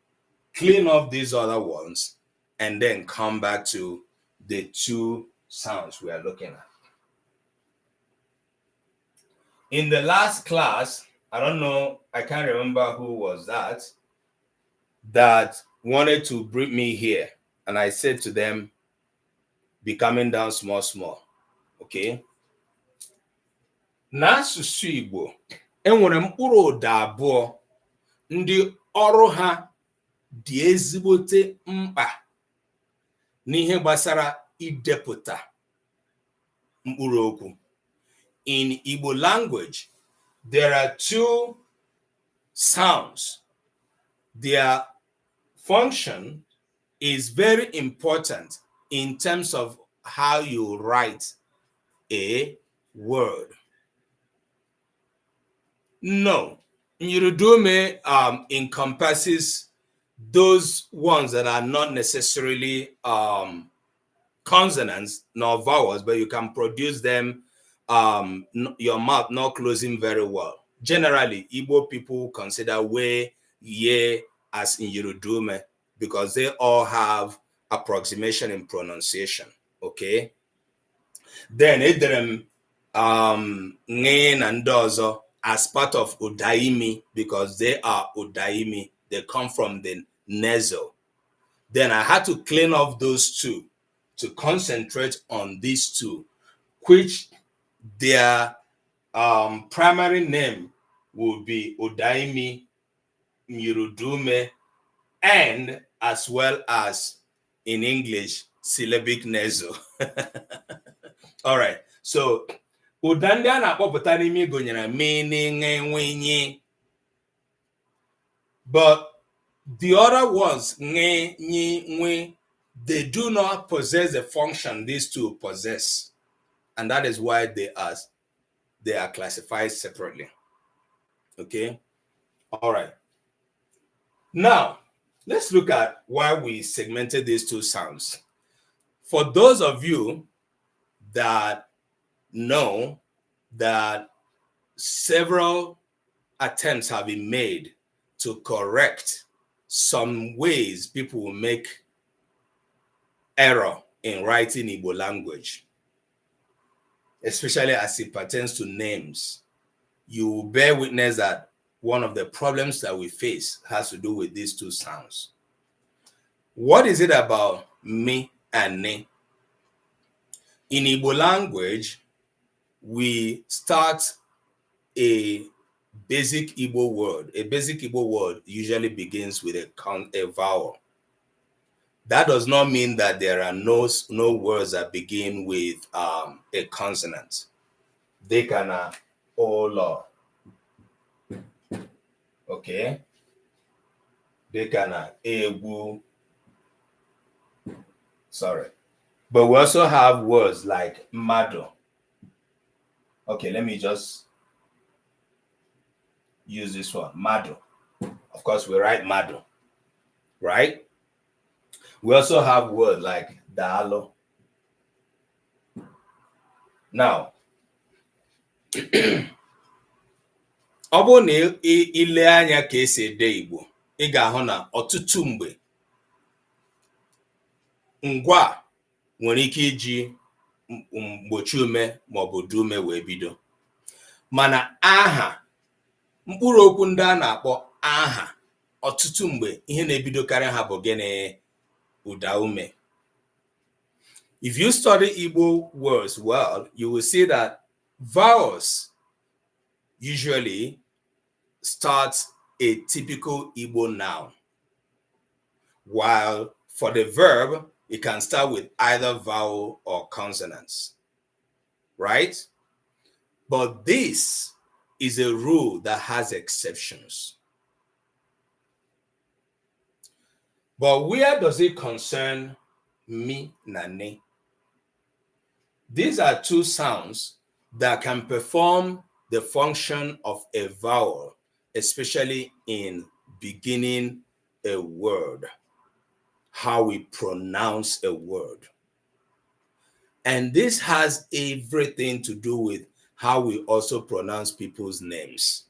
Speaker 1: clean up these other ones and then come back to the two sounds we are looking at. In the last class, I don't know, I can't remember who was that wanted to bring me here. And I said to them, be coming down small, small. Okay? N'asụsụ Igbo, enwere mkpụrụ ụda abụọ ndị ọrụ ha dị ezigbote mkpa n'ihe gbasara idepụta mkpụrụ okwu. In Igbo language, there are two sounds. Their function is very important in terms of how you write a word. No, Nyirudume encompasses those ones that are not necessarily consonants nor vowels, but you can produce them your mouth not closing very well. Generally, Igbo people consider we, ye as in Nyirudume because they all have approximation in pronunciation. Okay. Then Edrem Nge and Dozo as part of Udaimi because they are Udaimi. They come from the nasal. Then I had to clean off those two to concentrate on these two, which their primary name would be Udaimi, Nyirudume, and as well as in English, syllabic nasal. All right. So Udanda na akpọpụta n'ime gụnyere meaning enwenye. But the other ones, nye, nyi, nwe, they do not possess the function these two possess. And that is why they are classified separately. Okay? All right. Now, let's look at why we segmented these two sounds. For those of you that know that several attempts have been made to correct some ways people will make error in writing Igbo language, especially as it pertains to names, you will bear witness that one of the problems that we face has to do with these two sounds. What is it about me and ne? In Igbo language, we start a basic Igbo word. A basic Igbo word usually begins with a vowel. That does not mean that there are no words that begin with a consonant. They can olo. Okay. They can ebu. Sorry. But we also have words like mado. Okay, let me just use this one, mado. Of course, we write mado, right? We also have words like dalo. Now, ọ bụrụ na ile anya ka esi ede Igbo, ị ga-ahụ na ọtụtụ mgbe ngwa nwere ike iji mgbochi ume maọbụ dume wee bido. Mana aha, mkpụrụ okwu ndị a na-akpọ aha, ọtụtụ mgbe ihe na-ebidokarị ha bụ gịnị? Ụda ume. If you study Igbo words well, you will see that vowels usually start a typical Igbo noun, while for the verb, it can start with either vowel or consonants, right? But this is a rule that has exceptions. But where does it concern mi na ne? These are two sounds that can perform the function of a vowel, especially in beginning a word. how we pronounce a word. And this has everything to do with how we also pronounce people's names.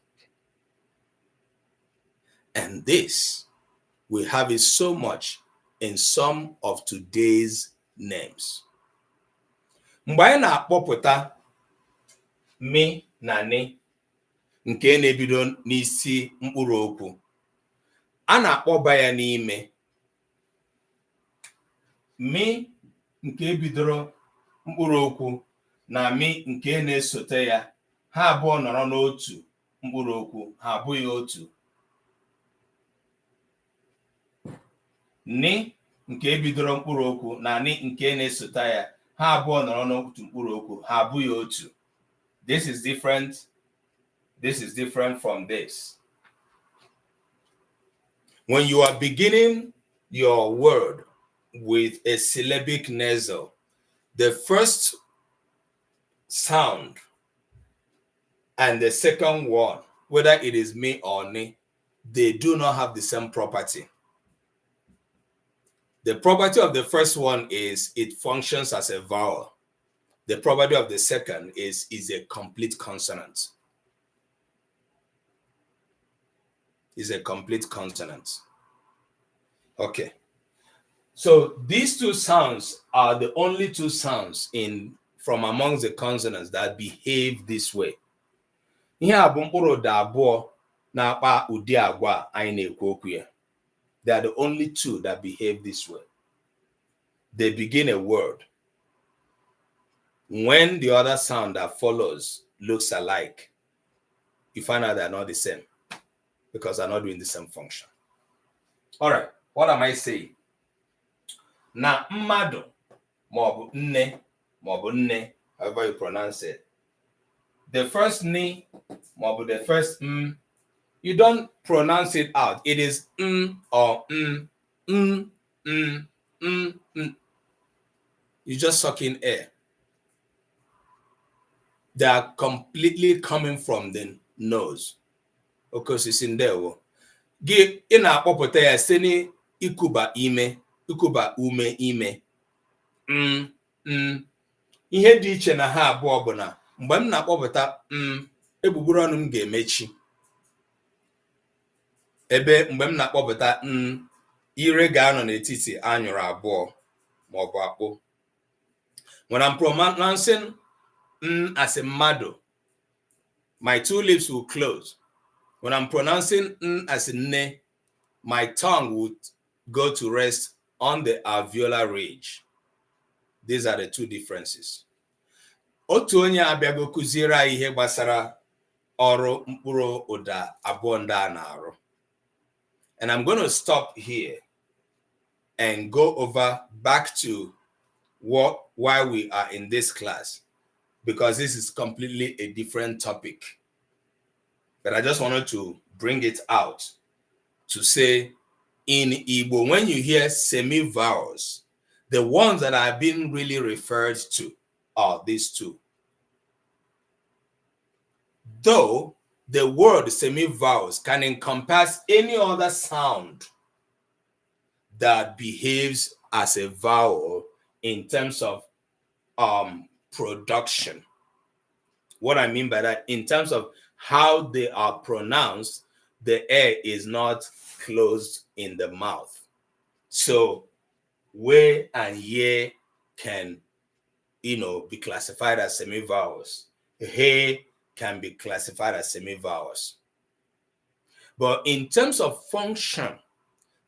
Speaker 1: And this, we have it so much in some of today's names. Mgbe anyị na-akpọpụta mi na ni nke na-ebido n'isi mkpụrụ okwu, a na-akpọba ya n'ime. Mi nke bidoro mkpụrụ okwu na mi nke na-esote ya, ha abụọ nọrọ n'otu mkpụrụ okwu, ha abụghị otu. Ni nke bidoro mkpụrụ okwu na ni nke na-esote ya, ha abụọ nọrọ n'otu mkpụrụ okwu, ha abụghị otu. This is different. This is different from this. When you are beginning your word with a syllabic nasal, the first sound and the second one, whether it is me or ni, they do not have the same property. The property of the first one is it functions as a vowel. The property of the second is a complete consonant. Is a complete consonant. Okay. So these two sounds are the only two sounds from amongst the consonants that behave this way. Ihe a bụ mkpụrụ ụda abụọ na-akpa ụdị agwa anyị na-ekwu okwu ya. They are the only two that behave this way. They begin a word. When the other sound that follows looks alike, you find out they're not the same because they're not doing the same function. All right, what am I saying? Na mmadu, maọbụ nne, maọbụ nne, however you pronounce it. The first ni, maọbụ the first you don't pronounce it out. It is or You just suck in air. They are completely coming from the nose. Of course, it's in there. Gị ị na-akpọpụta ya site n'ikuba ime, ikuba ume ime. Ihe dị iche na ha abụọ bụ na mgbe m na-akpọpụta egbugbere ọnụ m ga-emechi. Ebe mgbe m na-akpọpụta ire ga-anọ n'etiti anyụrụ abụọ ma ọ bụ akpụ. When I'm pronouncing as a mado, my two lips will close. When I'm pronouncing as a ne, my tongue would go to rest on the alveolar ridge. These are the two differences. Otu onye abịago kụziere anyị ihe gbasara ọrụ mkpụrụ ụda abụọ ndị a na-arụ. And I'm going to stop here and go over back to why we are in this class, because this is completely a different topic. But I just wanted to bring it out to say, in Igbo, when you hear semi-vowels, the ones that are being really referred to are these two. Though the word semi-vowels can encompass any other sound that behaves as a vowel in terms of production. What I mean by that, in terms of how they are pronounced, the air is not closed in the mouth. So we and ye can, be classified as semi-vowels. He can be classified as semi-vowels. But in terms of function,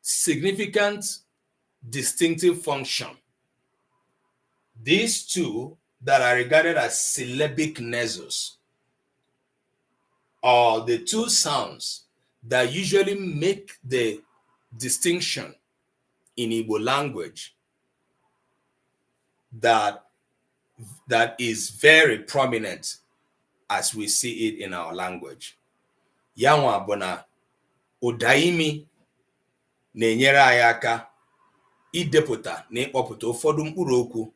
Speaker 1: significant, distinctive function, these two that are regarded as syllabic nasals are the two sounds that usually make the distinction in Igbo language that is very prominent as we see it in our language. Yanwa bona ụdaimi na-enyere anyị aka idepụta na ịkpọpụta ụfọdụ mkpụrụ okwu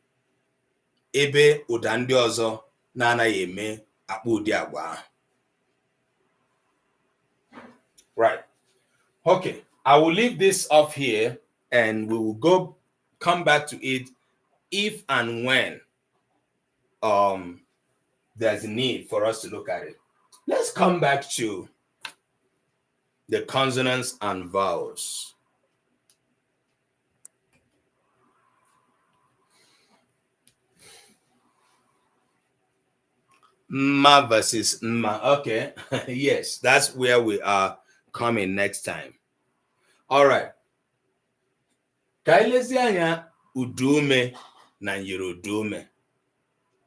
Speaker 1: ebe ụda ndị ọzọ na-anaghị eme akpa ụdị agwa ahụ. Right. Okay, I will leave this off here and we will come back to it if and when there's a need for us to look at it. Let's come back to the consonants and vowels. Ma versus ma. Okay. Yes, that's where we are coming next time. All right. Kailezi anya udume na yirudume.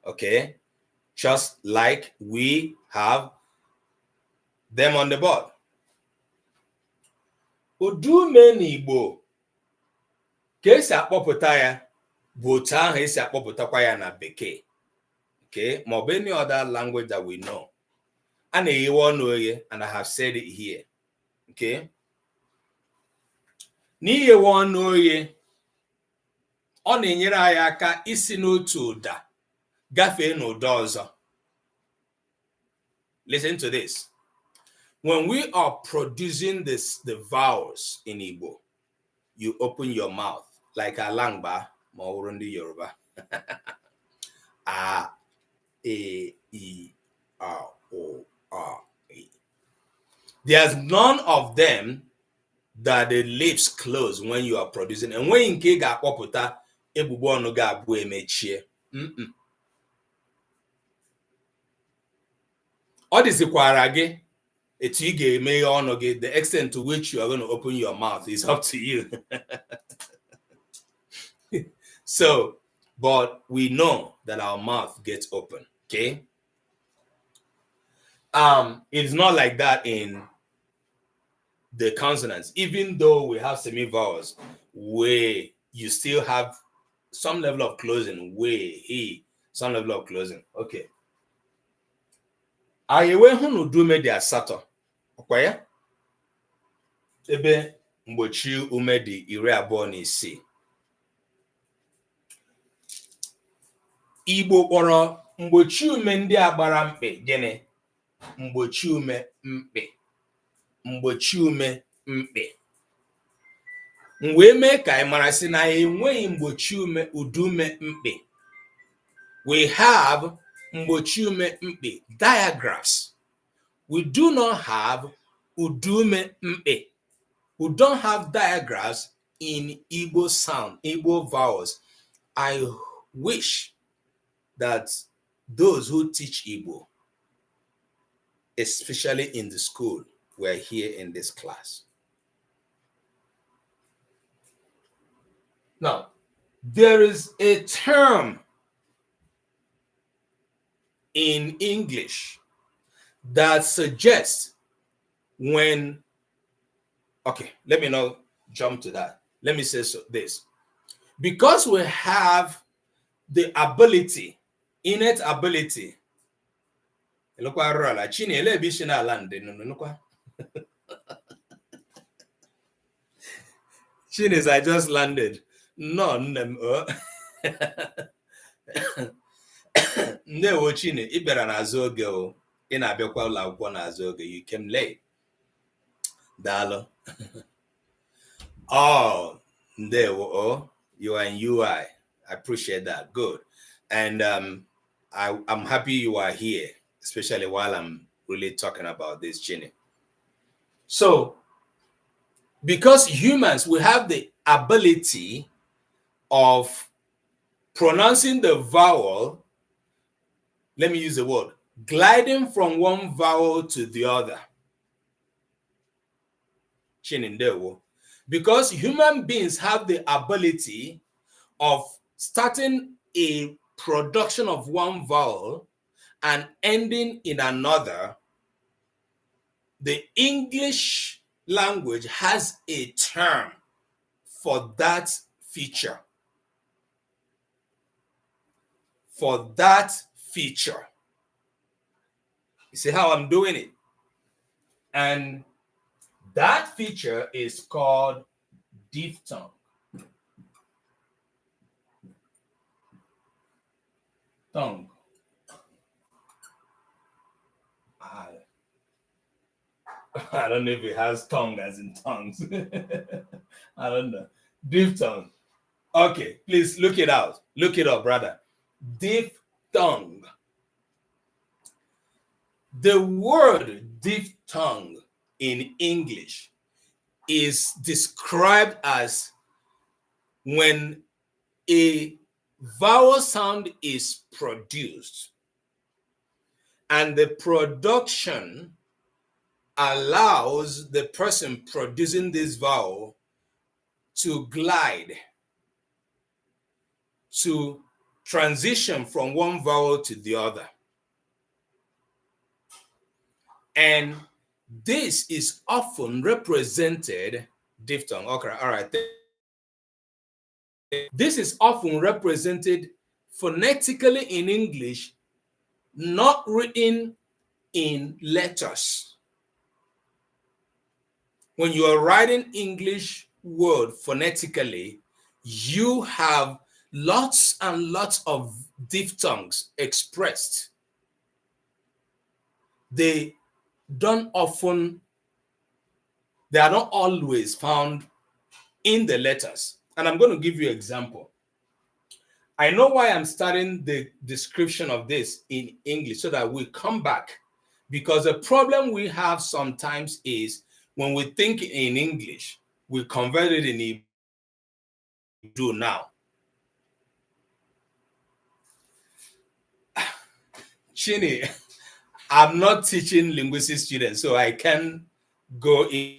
Speaker 1: Okay. Just like we have them on the board. Udume n'Igbo ka esi akpọpụta ya bụ otu ahụ esi akpọpụtakwa ya na Bekee. Okay, ma ọ bụ any other language that we know. A na-eyiwe ọnụ oghe, and I have said it here. Okay. N'iyewe ọnụ oghe, ọ na-enyere anyị aka isi n'otu ụda gafee n'ụda ọzọ. Listen to this. When we are producing the vowels in Igbo, you open your mouth like Alangba, ma ọ bụrụ ndị Yoruba. A, E, I, O, E. There's none of them that the lips close when you are producing. And when nke ga-akpọpụta ebubo ọnụ ga-abụ emechie. Ọ dịzikwara gị etu ị ga-eme ọnụ gị, the extent to which you are going to open your mouth is up to you. So, but we know that our mouth gets open, okay? It's not like that in the consonants. Even though we have semi-vowels, where you still have some level of closing, some level of closing. Okay. Ayewe hunu dume di asatọ. Okwa ya? Ebe mgbochi ume di 26. Igbo kpọrọ mgbochi ume ndị agbara mkpe gịnị? Mgbochi ume mkpe. Mgbochi ume mkpe. Mgbe mee ka anyị mara sị na enweghị mgbochi ume udume mkpe. We have mgbochi ume mkpe diagraphs. We do not have udume mkpe. We don't have diagraphs in Igbo sound, Igbo vowels. I wish that those who teach Igbo, especially in the school, were here in this class. Now, there is a term in English that suggests when, okay, let me not jump to that. Let me say this. Because we have the ability, innate ability. Chinis, I just landed. No, Ndewo Chini, ị bịara n'azụ oge o. Ị na-abịakwa ụlọ akwụkwọ n'azụ oge. You came late. Daalụ. Oh, ndewo o. You are in UI. I appreciate that. Good. And I'm happy you are here, especially while I'm really talking about this, Chini. So, because humans, we have the ability of pronouncing the vowel, let me use the word, gliding from one vowel to the other. Chinindewo. Because human beings have the ability of starting a production of one vowel and ending in another. The English language has a term for that feature. For that feature. You see how I'm doing it? And that feature is called diphthong. Tongue. I don't know if it has tongue as in tongues. I don't know. Diphthong. Okay, please look it out. Look it up, brother. Diphthong. The word diphthong in English is described as when a vowel sound is produced and the production allows the person producing this vowel to glide, to transition from one vowel to the other. And this is often represented, diphthong, okay, all right. This is often represented phonetically in English, not written in letters. When you are writing English word phonetically, you have lots and lots of diphthongs expressed. They are not always found in the letters. And I'm going to give you an example. I know why I'm starting the description of this in English so that we come back, because the problem we have sometimes is when we think in English, we convert it in Hebrew now. Chini, I'm not teaching linguistic students, so I can go in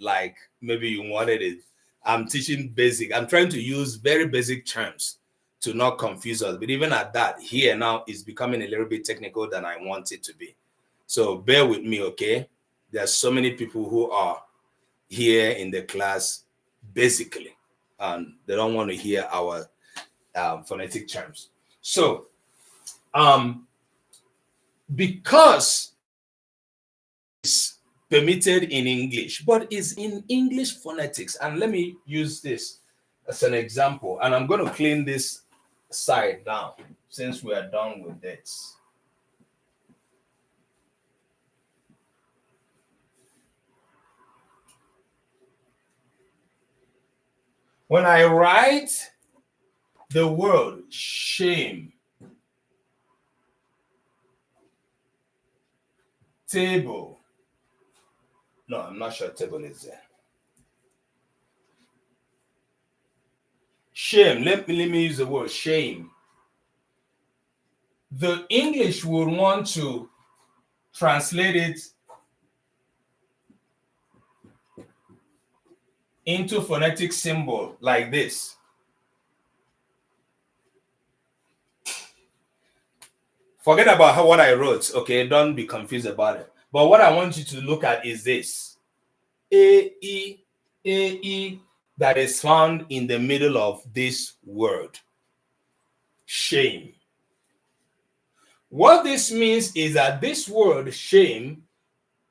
Speaker 1: like maybe you wanted it. I'm teaching basic. I'm trying to use very basic terms to not confuse us. But even at that, here now is becoming a little bit technical than I want it to be. So bear with me, okay? There's so many people who are here in the class basically, and they don't want to hear our phonetic terms. So, because it's permitted in English, but is in English phonetics. And let me use this as an example. And I'm going to clean this side down since we are done with this. When I write the word shame, table. No, I'm not sure table is there. Shame. Let me use the word shame. The English would want to translate it into phonetic symbol like this. Forget about what I wrote, okay? Don't be confused about it. But what I want you to look at is this. A-E, A-E, that is found in the middle of this word. Shame. What this means is that this word shame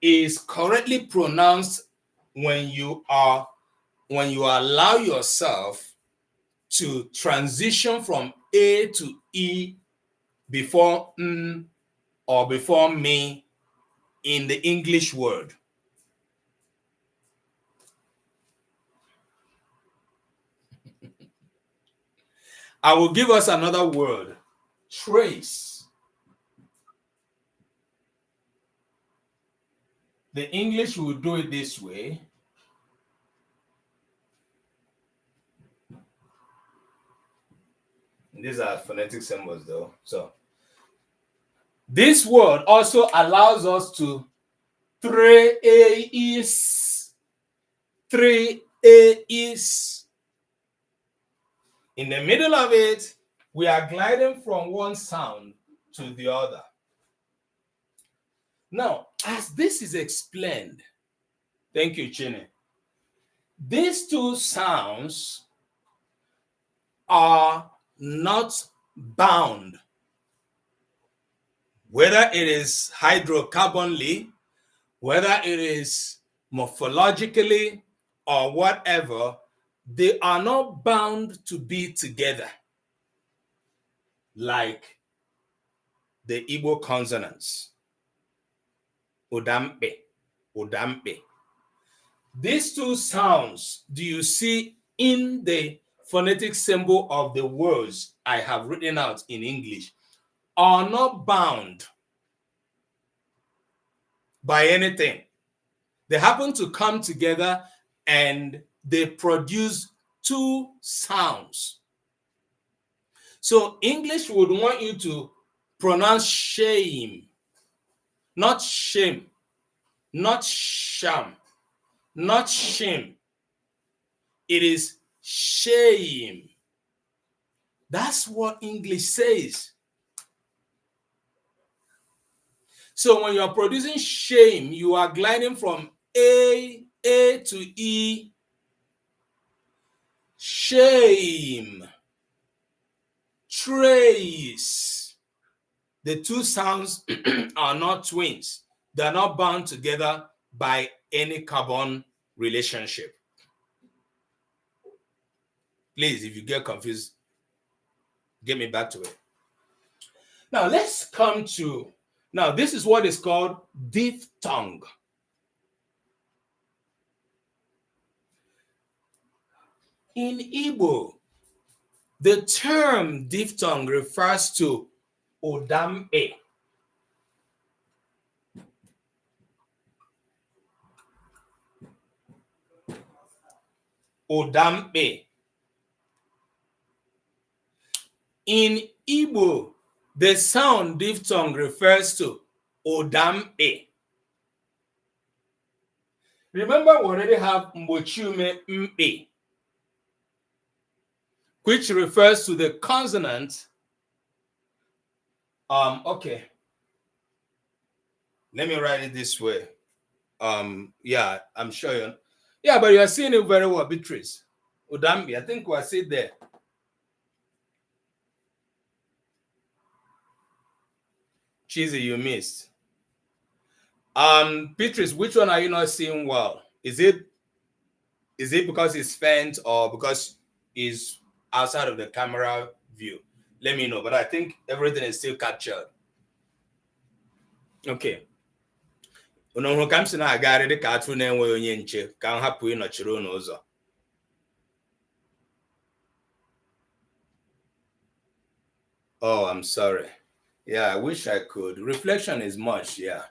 Speaker 1: is correctly pronounced when you allow yourself to transition from A to E before n or before me in the English word. I will give us another word, trace. The English will do it this way. These are phonetic symbols though. So this word also allows us to trace. In the middle of it, we are gliding from one sound to the other. Now, as this is explained, thank you, Chine. These two sounds are not bound. Whether it is hydrocarbonly, whether it is morphologically, or whatever, they are not bound to be together like the Igbo consonants. Odampe, Odampe. These two sounds, do you see in the phonetic symbol of the words I have written out in English are not bound by anything. They happen to come together and they produce two sounds. So English would want you to pronounce shame, not shame, not sham, not shame. It is shame. That's what English says. So when you're producing shame, you are gliding from A to E. Shame. Trace. The two sounds are not twins. They're not bound together by any carbon relationship. Please, if you get confused, get me back to it. Now, let's come to, now this is what is called diphthong. In Igbo, the term diphthong refers to odam-e. Odam-e. In Igbo, the sound diphthong refers to odam-e. Remember, we already have mbochume mpe, which refers to the consonant. Okay. Let me write it this way. Yeah, I'm sure you. Yeah, but you are seeing it very well, Beatrice. Odambi, I think we'll see there. Cheesy, you missed. Beatrice, which one are you not seeing well? Is it because it's faint or because it's outside of the camera view? Let me know, but I think everything is still captured. Okay. Oh, I'm sorry. Yeah, I wish I could. Reflection is much, yeah.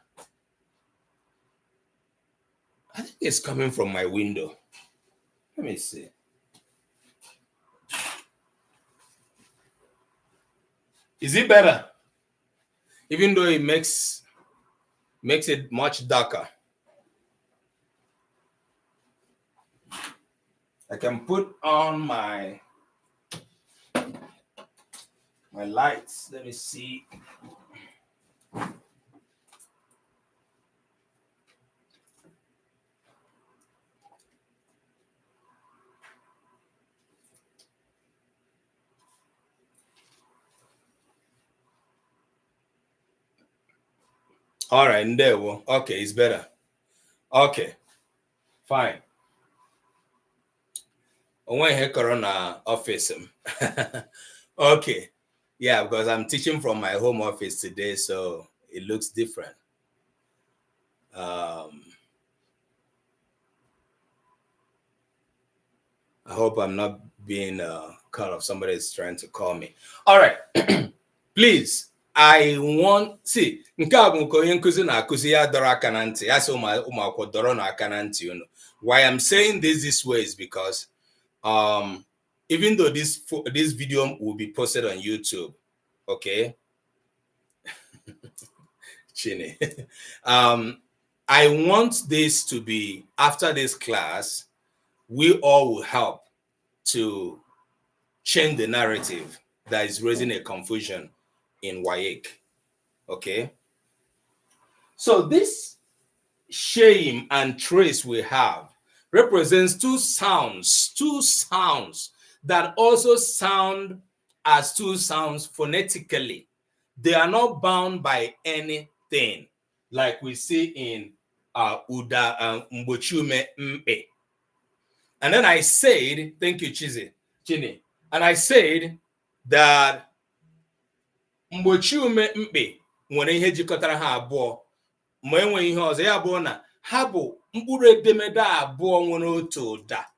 Speaker 1: I think it's coming from my window. Let me see. Is it better? Even though it makes it much darker. I can put on my lights. Let me see. All right, and there we go. Okay, it's better. Okay, fine. I went here corona office. Okay, yeah, because I'm teaching from my home office today, so it looks different. I hope I'm not being called off. Somebody is trying to call me. All right, please. I want see nke a bụ nke onye nkuzi na-akụzi ya dọrọ aka na ntị ya sị ụmụ akwụkwọ dọrọ na aka na ntị unu. Why I'm saying this way is because even though this video will be posted on YouTube, okay, Chini, I want this to be after this class, we all will help to change the narrative that is raising a confusion in WAEC. Okay, so this shame and trace we have represents two sounds that also sound as two sounds phonetically. They are not bound by anything, like we see in Uda Mbochume Mpe. And then I said, thank you, Chini. And I said that Mbochume Mpe, nwere ihe jikọtara ha abụọ ma enwe ihe ọzọ ya bụ na ha bụ mkpụrụ edemede abụọ nwere otu ụda.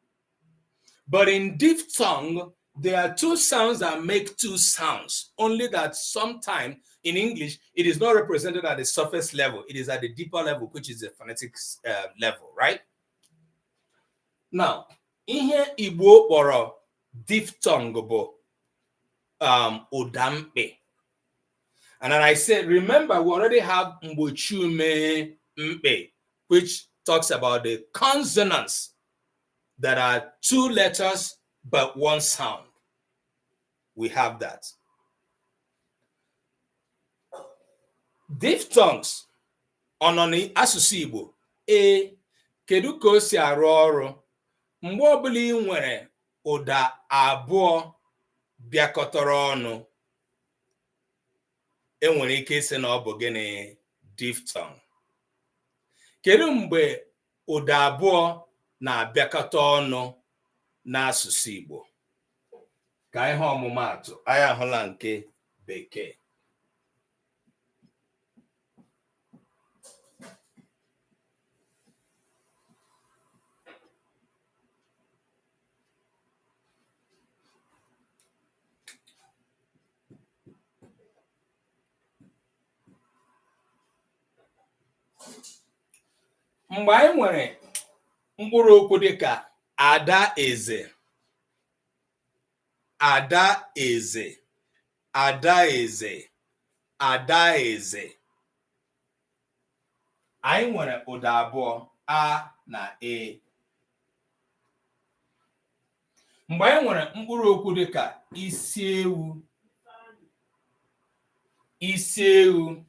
Speaker 1: But in diphthong, there are two sounds that make two sounds, only that sometimes in English, it is not represented at the surface level. It is at the deeper level, which is the phonetics level, right? Now, ihe Igbo kpọrọ diphthong bụ ụdamkpị. And then I said, remember, we already have mgbochiume mpe, which talks about the consonants that are two letters but one sound. We have that. Diphthongs ọnọnị asụsụ Igbo. Kedu ka o si arụ ọrụ mgbe ọbụla ị nwere ụda abụọ bịakọtara ọnụ? Enwere ike isi na ọ bụ gịnị? Diphthong. Kedu mgbe ụda abụọ na-abịakọta ọnụ n'asụsụ Igbo? Ka ihe ọmụmaatụ anyị ahụla nke Bekee. Mgbe anyị nwere mkpụrụ okwu dịka ada eze, ada eze, ada eze, ada eze, anyị nwere ụda abụọ a na e. Mgbe anyị nwere mkpụrụ okwu dịka isi ewu, isi ewu,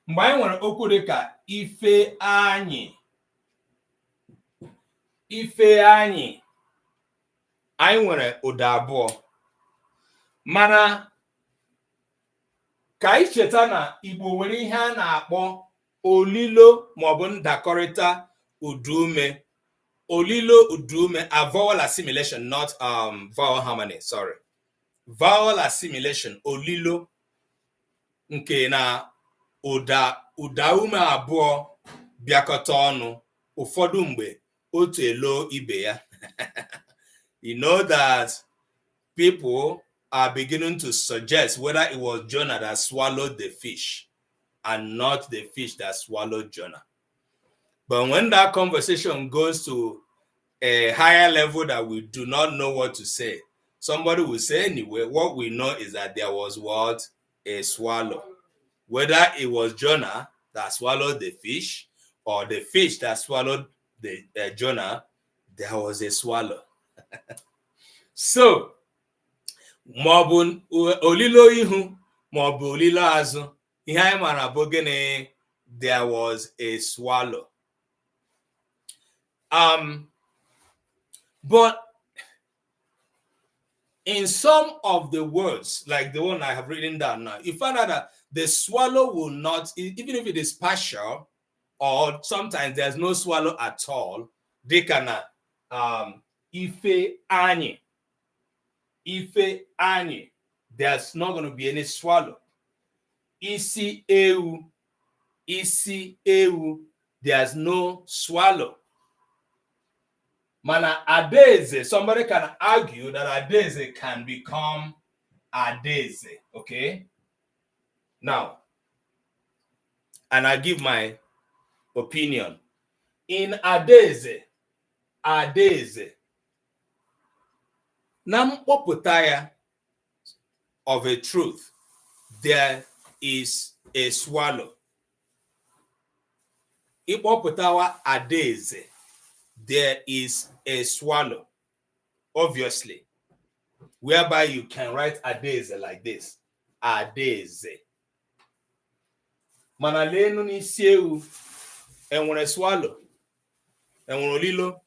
Speaker 1: mgbe anyị nwere okwu dịka ife anyị, ife anyị, anyị nwere ụda abụọ. Mana ka anyị cheta na Igbo nwere ihe a na-akpọ olilo maọbụ ndakọrịta ụdaume. Olilo ụdaume, a vowel assimilation, not vowel harmony, sorry. Vowel assimilation, olilo, nke na ụdaume abụọ bịakọta ọnụ, ụfọdụ mgbe otu elo ibe ya. You know that people are beginning to suggest whether it was Jonah that swallowed the fish and not the fish that swallowed Jonah. But when that conversation goes to a higher level that we do not know what to say, somebody will say anyway, what we know is that there was what? A swallow. Whether it was Jonah that swallowed the fish or the fish that swallowed the Jonah, there was a swallow. So, maọbụ olilo ihu maọbụ olilo azụ, ihe anyị mara bụ gịnị? There was a swallow. But in some of the words, like the one I have written down now, you find out that the swallow will not, even if it is partial, or sometimes there's no swallow at all, they can ife anyị, ife anyị, there's not going to be any swallow. Isi ewu, isi ewu, there's no swallow. Mana adeze, somebody can argue that adeze can become adeze, okay? Now, and I give my opinion. In adeze, adeze, na mkpọpụta ya of a truth, there is a swallow. Ikpọpụtawa adeze, there is a swallow, obviously, whereby you can write adeze like this, adeze. Mana lenu n'isi ewu, enwere swallow, enwere olilo.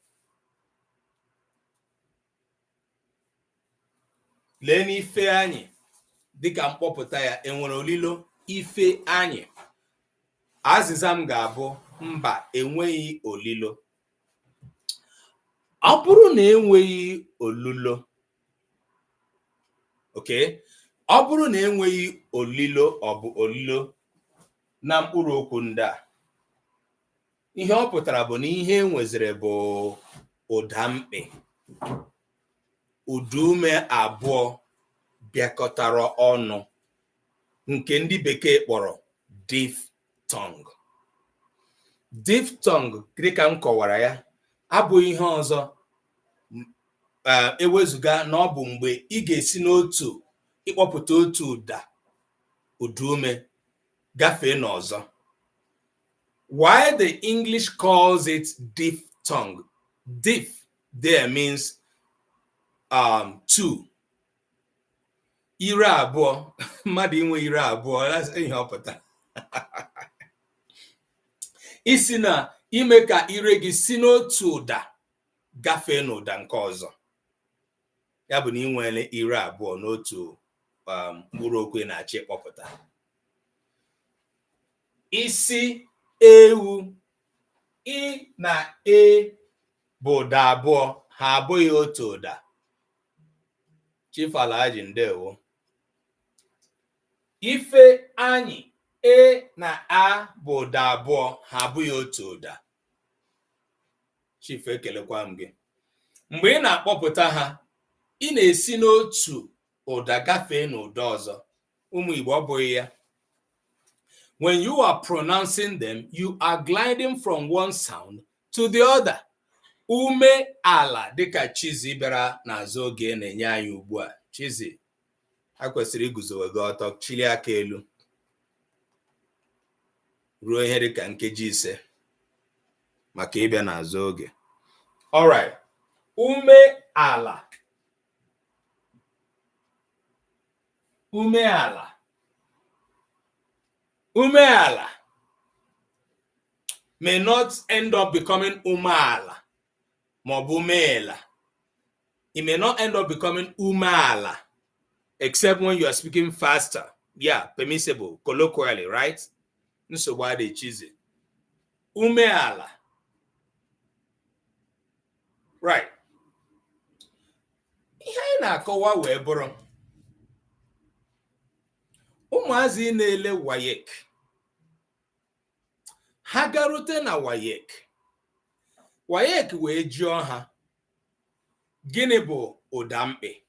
Speaker 1: Lee n'ife anyị, dịka mkpọpụta ya, enwere olilo, ife anyị. Azịza m ga-abụ mba, enweghị olilo. Ọ bụrụ na enweghị olilo, okay? Ọ bụrụ na enweghị olilo, ọ bụ olilo na mkpụrụ okwu ndị a, ihe ọ pụtara bụ na ihe enwezire bụ ụdamkpị. udume abụọ bịakọtara ọnụ nke ndị bekee kpọrọ diphthong. Diphthong, dịka m kọwara ya, abụghị ihe ọzọ ewezuga na ọ bụ mgbe ị ga-esi n'otu ịkpọpụta otu ụda udume gafee n'ọzọ. Why the English calls it diphthong? Diph there means two. Ire abụọ, mmadụ inwe ire abụọ, that's ihe ọ pụtara. Isi na ime ka ire gị si n'otu ụda gafee n'ụda nke ọzọ. Ya bụ na ị nwere ire abụọ n'otu mkpụrụ okwu na-achị kpọpụta. Isi ewu, ị na e bụ ụda abụọ, ha abụghị otu ụda. Chief Alhaji ndewo. Ife anyị, e na a bụ ụda abụọ, ha abụghị otu ụda. Chief ekelekwa m gị. Mgbe ị na-akpọpụta ha, ị na-esi n'otu ụda gafee n'ụda ọzọ. Ụmụ Igbo ọ bụghị ya. When you are pronouncing them, you are gliding from one sound to the other. Ume ala, dịka Chizi bịara n'azụ oge na-enye anyị ugbu a. Chizi, ha kwesịrị iguzowe gị ọtọ, chili aka elu ruo ihe dịka nkeji 5 maka ịbịa n'azụ oge. All right. Ume ala. Ume ala. Ume ala may not end up becoming umeala, maọbụ umeela. It may not end up becoming umeala, except when you are speaking faster. Yeah, permissible, colloquially, right? So why they choose it? Umeala. Right. Ihe anyị na-akọwa wee bụrụ ụmụazị na-ele WAEC. Ha garute na WAEC. WAEC wee jụọ ha, gịnị bụ ụda mkpị?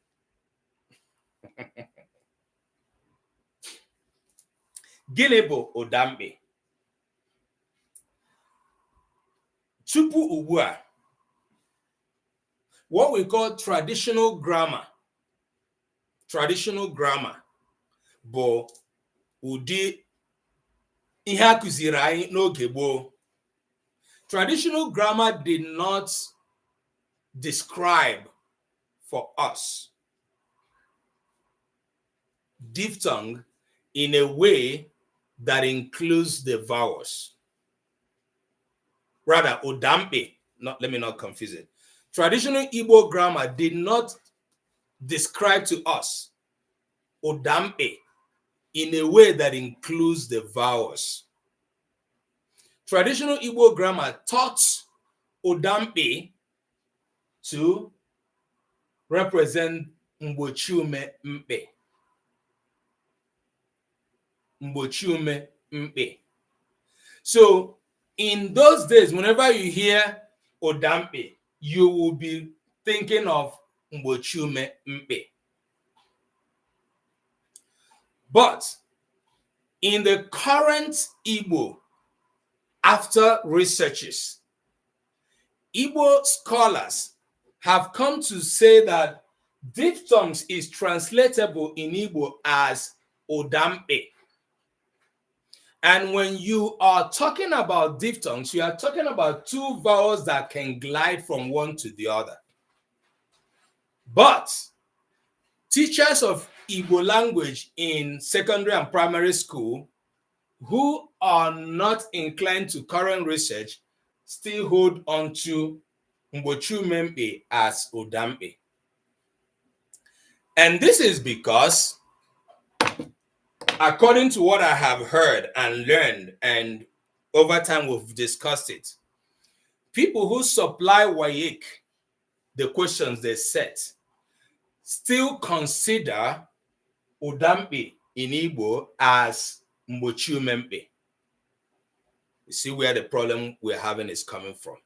Speaker 1: Gịnị bụ ụda mkpị? Tupu ugbu a, what we call traditional grammar bụ ụdị ihe a kụziri anyị n'oge gboo. Traditional grammar did not describe for us diphthong in a way that includes the vowels. Rather, udampe, let me not confuse it. Traditional Igbo grammar did not describe to us udampe in a way that includes the vowels. Traditional Igbo grammar taught udampe to represent mgbochiume mpe. Mgbochiume mpe. So in those days, whenever you hear udampe, you will be thinking of mgbochiume mpe. But in the current Igbo, after researches, Igbo scholars have come to say that diphthongs is translatable in Igbo as odampe. And when you are talking about diphthongs, you are talking about two vowels that can glide from one to the other. But teachers of Igbo language in secondary and primary school who are not inclined to current research still hold on to mgbochiumempe as odampe. And this is because, according to what I have heard and learned, and over time we've discussed it, people who supply WAEC, the questions they set, still consider odampe in Igbo as mgbochiumempe. You see where the problem we're having is coming from.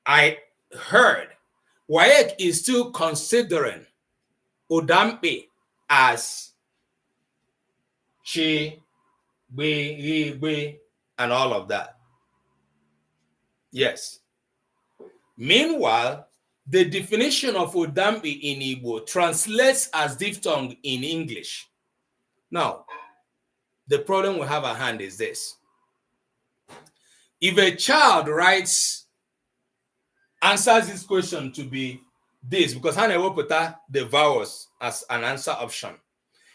Speaker 1: I heard WAEC is still considering Udampi as chi, be, and all of that. Yes. Meanwhile, the definition of Udampi in Igbo translates as diphthong in English. Now, the problem we have at hand is this. If a child answers this question to be this, because Hannah will put the vowels as an answer option.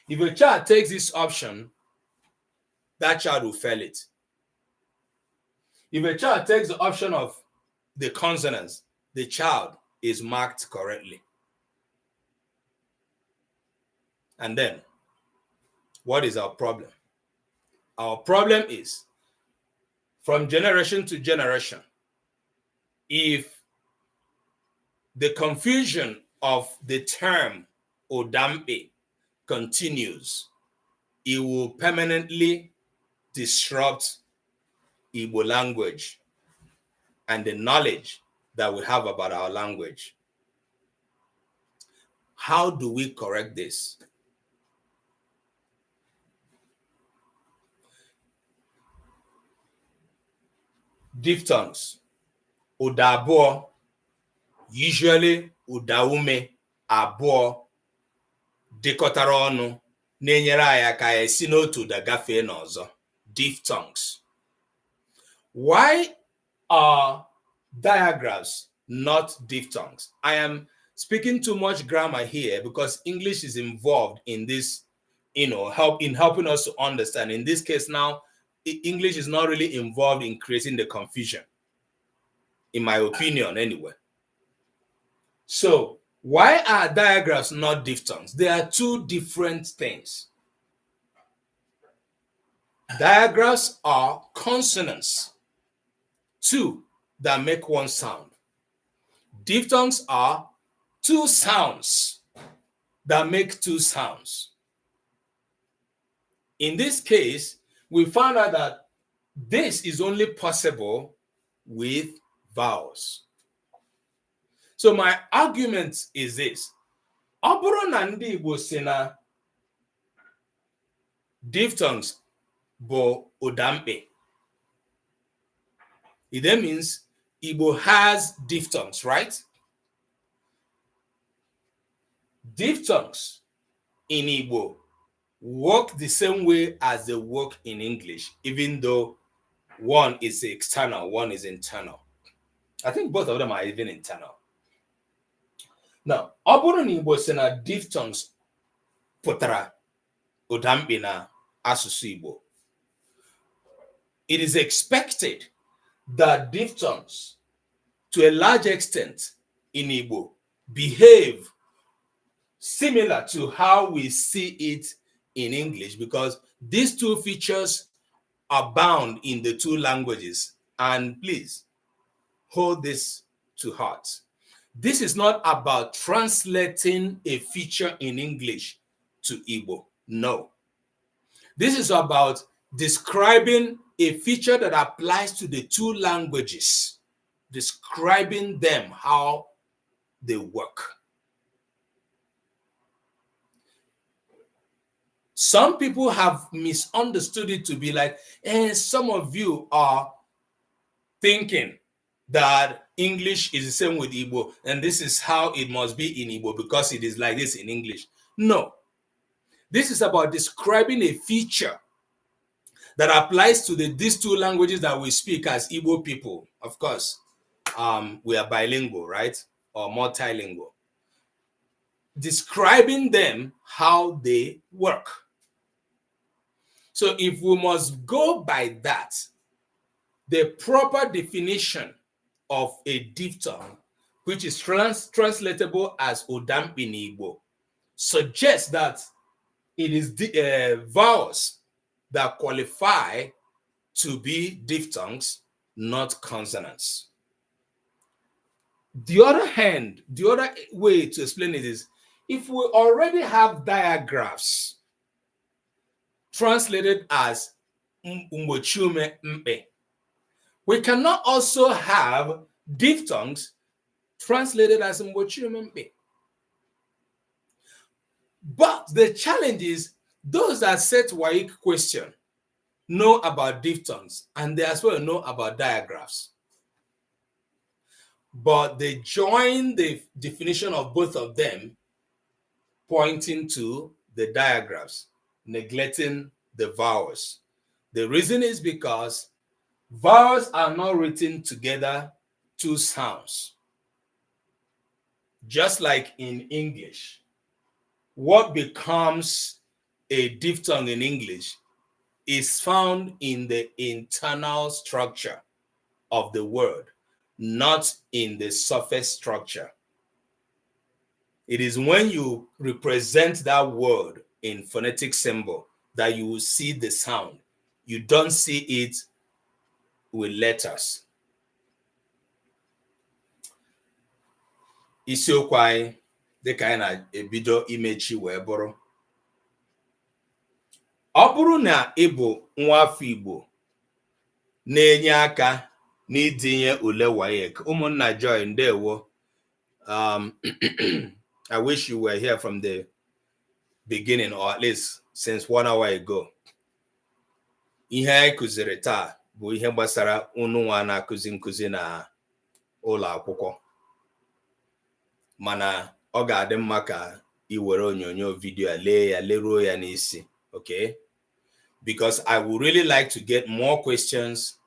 Speaker 1: If a child takes this option, that child will fail it. If a child takes the option of the consonants, the child is marked correctly. And then, what is our problem? Our problem is, from generation to generation, if the confusion of the term Udampi continues, it will permanently disrupt Igbo language and the knowledge that we have about our language. How do we correct this? Diphthongs. Ụda abụọ, usually ụda ume abụọ dịkọtara ọnụ na-enyere anyị aka anyị si n'otu ụda gafee n'ọzọ. Diphthongs. Why are diagraphs not diphthongs? I am speaking too much grammar here because English is involved in this, helping us to understand. In this case now, English is not really involved in creating the confusion, in my opinion anyway. So why are diagraphs not diphthongs? They are two different things. Diagraphs are consonants, two that make one sound. Diphthongs are two sounds that make two sounds. In this case, we found out that this is only possible with vowels. So my argument is this. Ọ bụrụ na ndị Igbo si na diphthongs bụ Udampi, it then means Igbo has diphthongs, right? Diphthongs in Igbo work the same way as they work in English, even though one is external, one is internal. I think both of them are even internal. Now, ọ bụrụ na Igbo si na diphthongs pụtara Udampi na asụsụ Igbo, it is expected that diphthongs, to a large extent in Igbo, behave similar to how we see it in English, because these two features abound in the two languages. And please hold this to heart. This is not about translating a feature in English to Igbo. No. This is about describing a feature that applies to the two languages, describing them, how they work. Some people have misunderstood it to be like, and some of you are thinking that English is the same with Igbo, and this is how it must be in Igbo because it is like this in English. No. This is about describing a feature that applies to these two languages that we speak as Igbo people. Of course, we are bilingual, right? Or multilingual. Describing them, how they work. So if we must go by that, the proper definition of a diphthong, which is translatable as Udampi in Igbo, suggests that it is vowels that qualify to be diphthongs, not consonants. The other way to explain it is, if we already have diagraphs translated as Mbochume Mpe, we cannot also have diphthongs translated as Mbochirumempe. But the challenge is those that set WAEC question know about diphthongs and they as well know about diagraphs. But they join the definition of both of them, pointing to the diagraphs, neglecting the vowels. The reason is because vowels are not written together two sounds. Just like in English, what becomes a diphthong in English is found in the internal structure of the word, not in the surface structure. It is when you represent that word in phonetic symbol that you will see the sound. You don't see it with letters. Isiokwu anyị dịka anyị na-ebido imechi wee bụrụ, ọ bụrụ na ị bụ nwa afọ Igbo na-enye aka n'idinye ule WAEC, ụmụnna Joy, ndewo. I wish you were here from the beginning, or at least since 1 hour ago. Ihe anyị kụziri taa bụ ihe gbasara unu nwa na-akụzi nkụzi na ụlọ akwụkwọ, mana ọ ga-adị mma ka ị were onyonyo vidio lee ya leruo ya n'isi, okay? Because I would really like to get more questions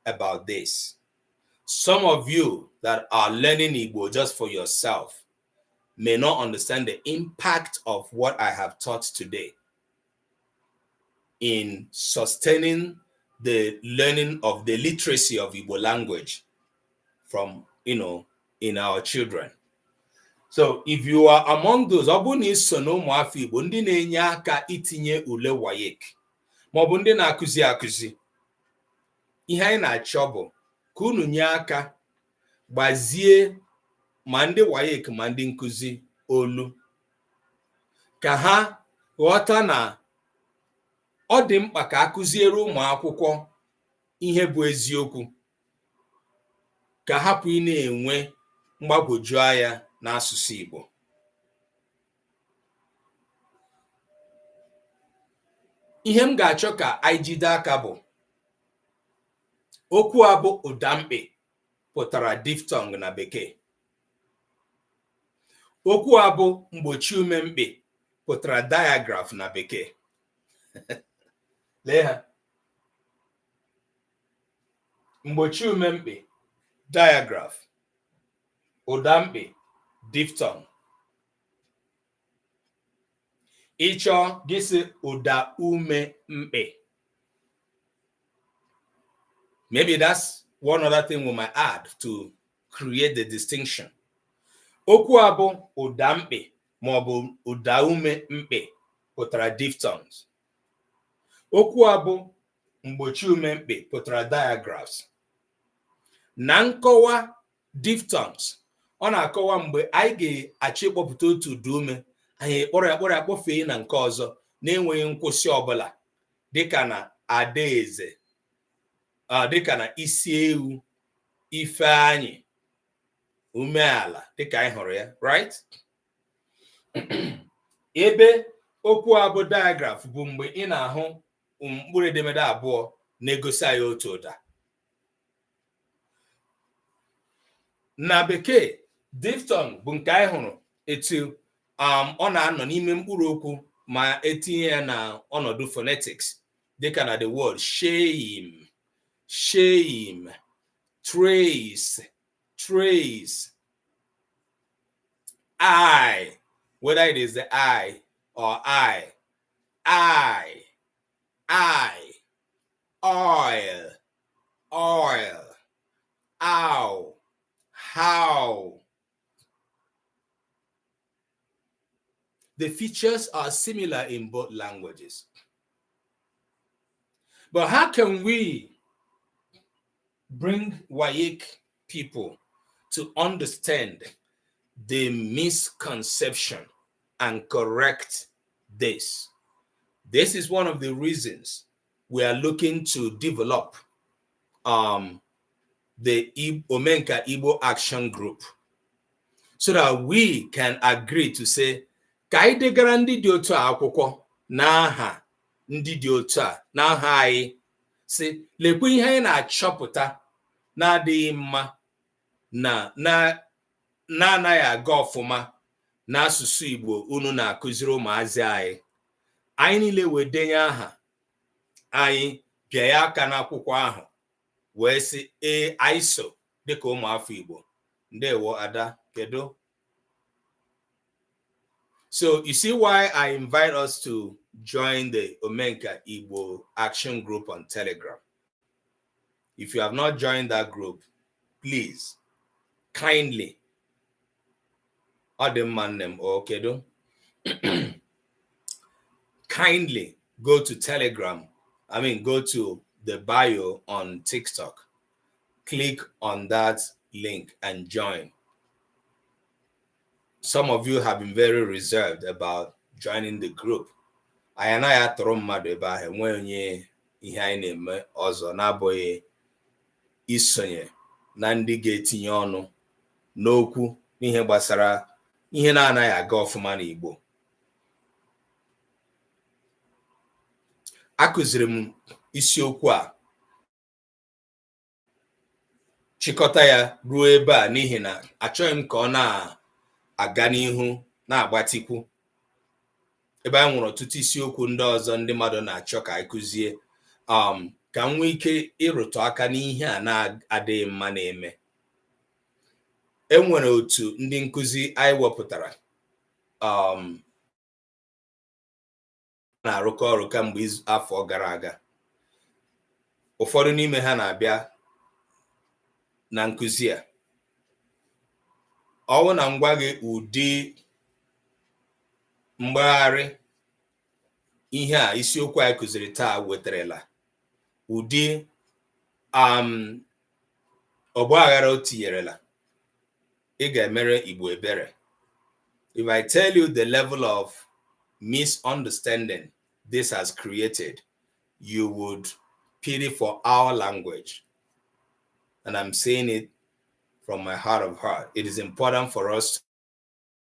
Speaker 1: about this. Some of you that are learning Igbo just for yourself may not understand the impact of what I have taught today in sustaining the learning of the literacy of Igbo language from, in our children. So if you are among those, ọ bụrụ na iso na ụmụafọ Igbo ndị na-enye aka itinye ule WAEC ma ọ bụ ndị na-akụzi akụzi, ihe anyị na-achọ bụ ka unu nye aka gbazie ma ndị WAEC ma ndị nkụzi olu, ka ha ghọta na ọ dị mkpa ka akụziere ụmụ akwụkwọ ihe bụ eziokwu, ka hapụ ị na-enwe mgbagwoju anya n'asụsụ Igbo. Ihe m ga-achọ ka anyị jide aka bụ okwu a bụ ụdamkpị, pụtara diphthong na Bekee. Okwu a bụ mgbochi ume mkpị, pụtara diagraph na Bekee. Lee ha. Mgbochi ume mkpị, diagraph. Ụdamkpị, diphthong. Ịchọ gị sị ụda ume mkpị. Maybe that's one other thing we might add to create the distinction. Okwu a bụ ụdamkpị ma ọ bụ ụda ume mkpị, pụtara diphthongs. Okwu a bụ mgbochi ume mkpị, pụtara diagraphs. Na nkọwa diphthongs, ọ na-akọwa mgbe anyị ga-achọ ịkpọpụta otu ụda ume, anyị kpọrọ ya kpọfee na nke ọzọ na-enweghị nkwụsị ọbụla, dịka na adaeze, dịka na isi ewu, ifeanyị, umeala, dịka anyị hụrụ ya, right? Ebe okwu a bụ diagraph bụ mgbe ị na-ahụ mkpụrụ edemede abụọ na-egosi anyị otu ụda. Na Bekee, diphthong bụ nke anyị hụrụ etu ọ na-anọ n'ime mkpụrụ okwu ma etinye ya na ọnọdụ phonetics, dịka na the word shame, shame, trace, trace, I, whether it is the I or I, oil, oil, ow, how. The features are similar in both languages. But how can we bring WAEC people to understand the misconception and correct this? This is one of the reasons we are looking to develop the Omenka Igbo Action Group. so that we can agree to say, ka anyị degara ndị dị otu a akwụkwọ n'aha ndị dị otu a n'aha anyị, si lekwe ihe anyị na-achọpụta na-adịghị mma na-anaghị aga ọfụma n'asụsụ Igbo unu na-akụziri ụmụazị anyị. Anyị niile wee denye aha anyị, bịa ya aka n'akwụkwọ ahụ, wee sị anyị so dịka ụmụafọ Igbo. Ndewo Ada, kedu? So you see why I invite us to join the Omenka Igbo Action Group on Telegram. If you have not joined that group, please, kindly, kindly go to Telegram. Go to the bio on TikTok. Click on that link and join. Some of you have been very reserved about joining the group. I anaghị atụrụ mmadụ ebe ahụ enwe onye ihe anyị na-eme ọzọ na-abụghị isonye na ndị ga-etinye ọnụ n'okwu n'ihe gbasara ihe na-anaghị aga ọfụma n'Igbo. Akụziri m isiokwu a, chịkọta ya ruo ebe a n'ihi na achọghị m ka ọ na-aga n'ihu na-agbatikwu. Ebe anyị nwere ọtụtụ isiokwu ndị ọzọ ndị mmadụ na-achọ ka anyị kụzie, ka m nwee ike ịrụtụ aka n'ihe a na-adịghị mma na-eme. Enwere otu ndị nkụzi anyị wepụtara na-arụkọ ọrụ kamgbe afọ gara aga. Ụfọdụ n'ime ha na-abịa na nkụzi a. Ọ bụ na ngwa gị ụdị mgbagharị ihe a isiokwu anyị kụziri taa wetarala, ụdị ọgbaghara o tinyerela, ị ga-emere Igbo ebere. If I tell you the level of misunderstanding this has created, you would pity for our language. And I'm saying it from my heart of heart. It is important for us.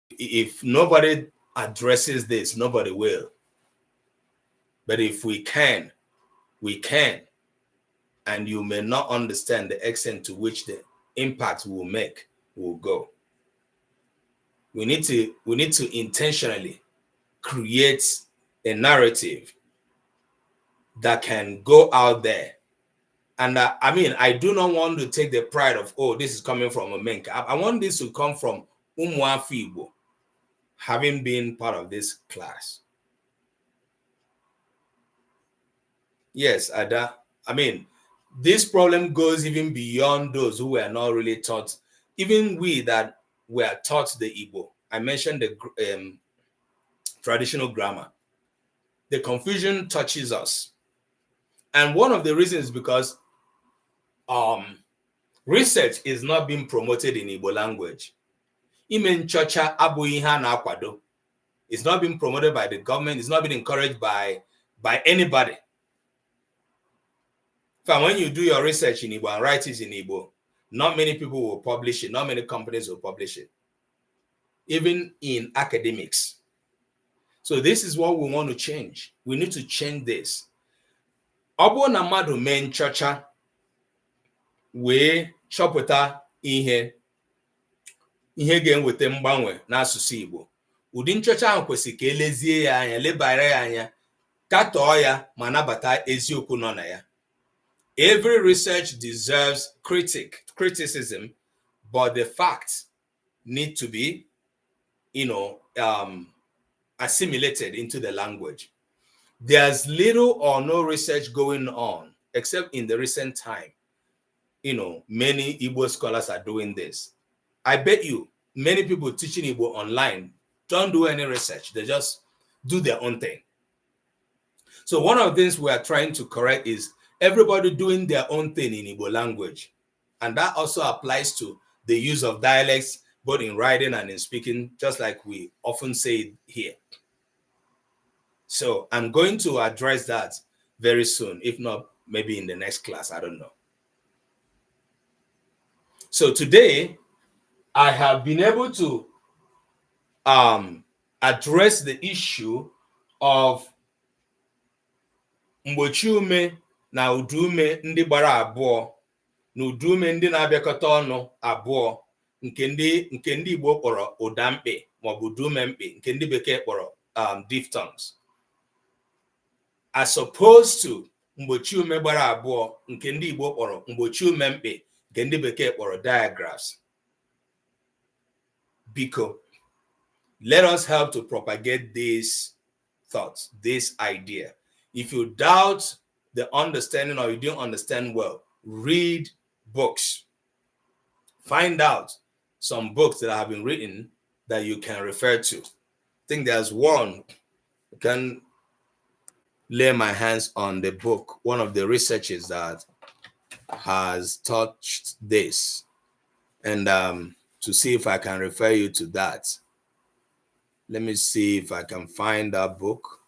Speaker 1: If nobody addresses this, nobody will. But if we can, we can. And you may not understand the extent to which the impact will make will go. We need to intentionally create a narrative that can go out there. And I do not want to take the pride of, oh, this is coming from Omenka. I want this to come from Umuafi Igbo, having been part of this class. Yes, Ada. This problem goes even beyond those who were not really taught. Even we that were taught the Igbo. I mentioned the traditional grammar. The confusion touches us. And one of the reasons is because research is not being promoted in Igbo language. Ime nchocha abụghị ihe a na-akwado. It's not being promoted by the government. It's not being encouraged by anybody. When you do your research in Igbo and write it in Igbo, not many people will publish it. Not many companies will publish it. Even in academics. So this is what we want to change. We need to change this. Ọ bụrụ na mmadụ mee nchọcha wee chọpụta ihe ga-enweta mgbanwe n'asụsụ Igbo, ụdị nchọcha ahụ kwesịrị ka elezie ya anya, lebara ya anya, katọọ ya ma nabata eziokwu nọ na ya. Every research deserves criticism, but the facts need to be, assimilated into the language. There's little or no research going on, except in the recent time. Many Igbo scholars are doing this. I bet you many people teaching Igbo online don't do any research. They just do their own thing. So one of the things we are trying to correct is everybody doing their own thing in Igbo language. And that also applies to the use of dialects, both in writing and in speaking, just like we often say here. So I'm going to address that very soon, if not maybe in the next class, I don't know. So today, I have been able to address the issue of mgbochi ume na udume ndị gbara abụọ na udume ndị na-abịakọta ọnụ abụọ nke ndị Igbo kpọrọ ụda mkpị maọbụ udume mkpị nke ndị bekee kpọrọ diphthongs, as opposed to mgbochi ume gbara abụọ nke ndị Igbo kpọrọ mgbochi ume mkpị nke ndị bekee kpọrọ digraphs. Biko, let us help to propagate this thought, this idea. If you doubt the understanding or you don't understand well, read books. Find out some books that have been written that you can refer to. I think there's one, I can lay my hands on the book, one of the researchers that has touched this, and to see if I can refer you to that. Let me see if I can find that book.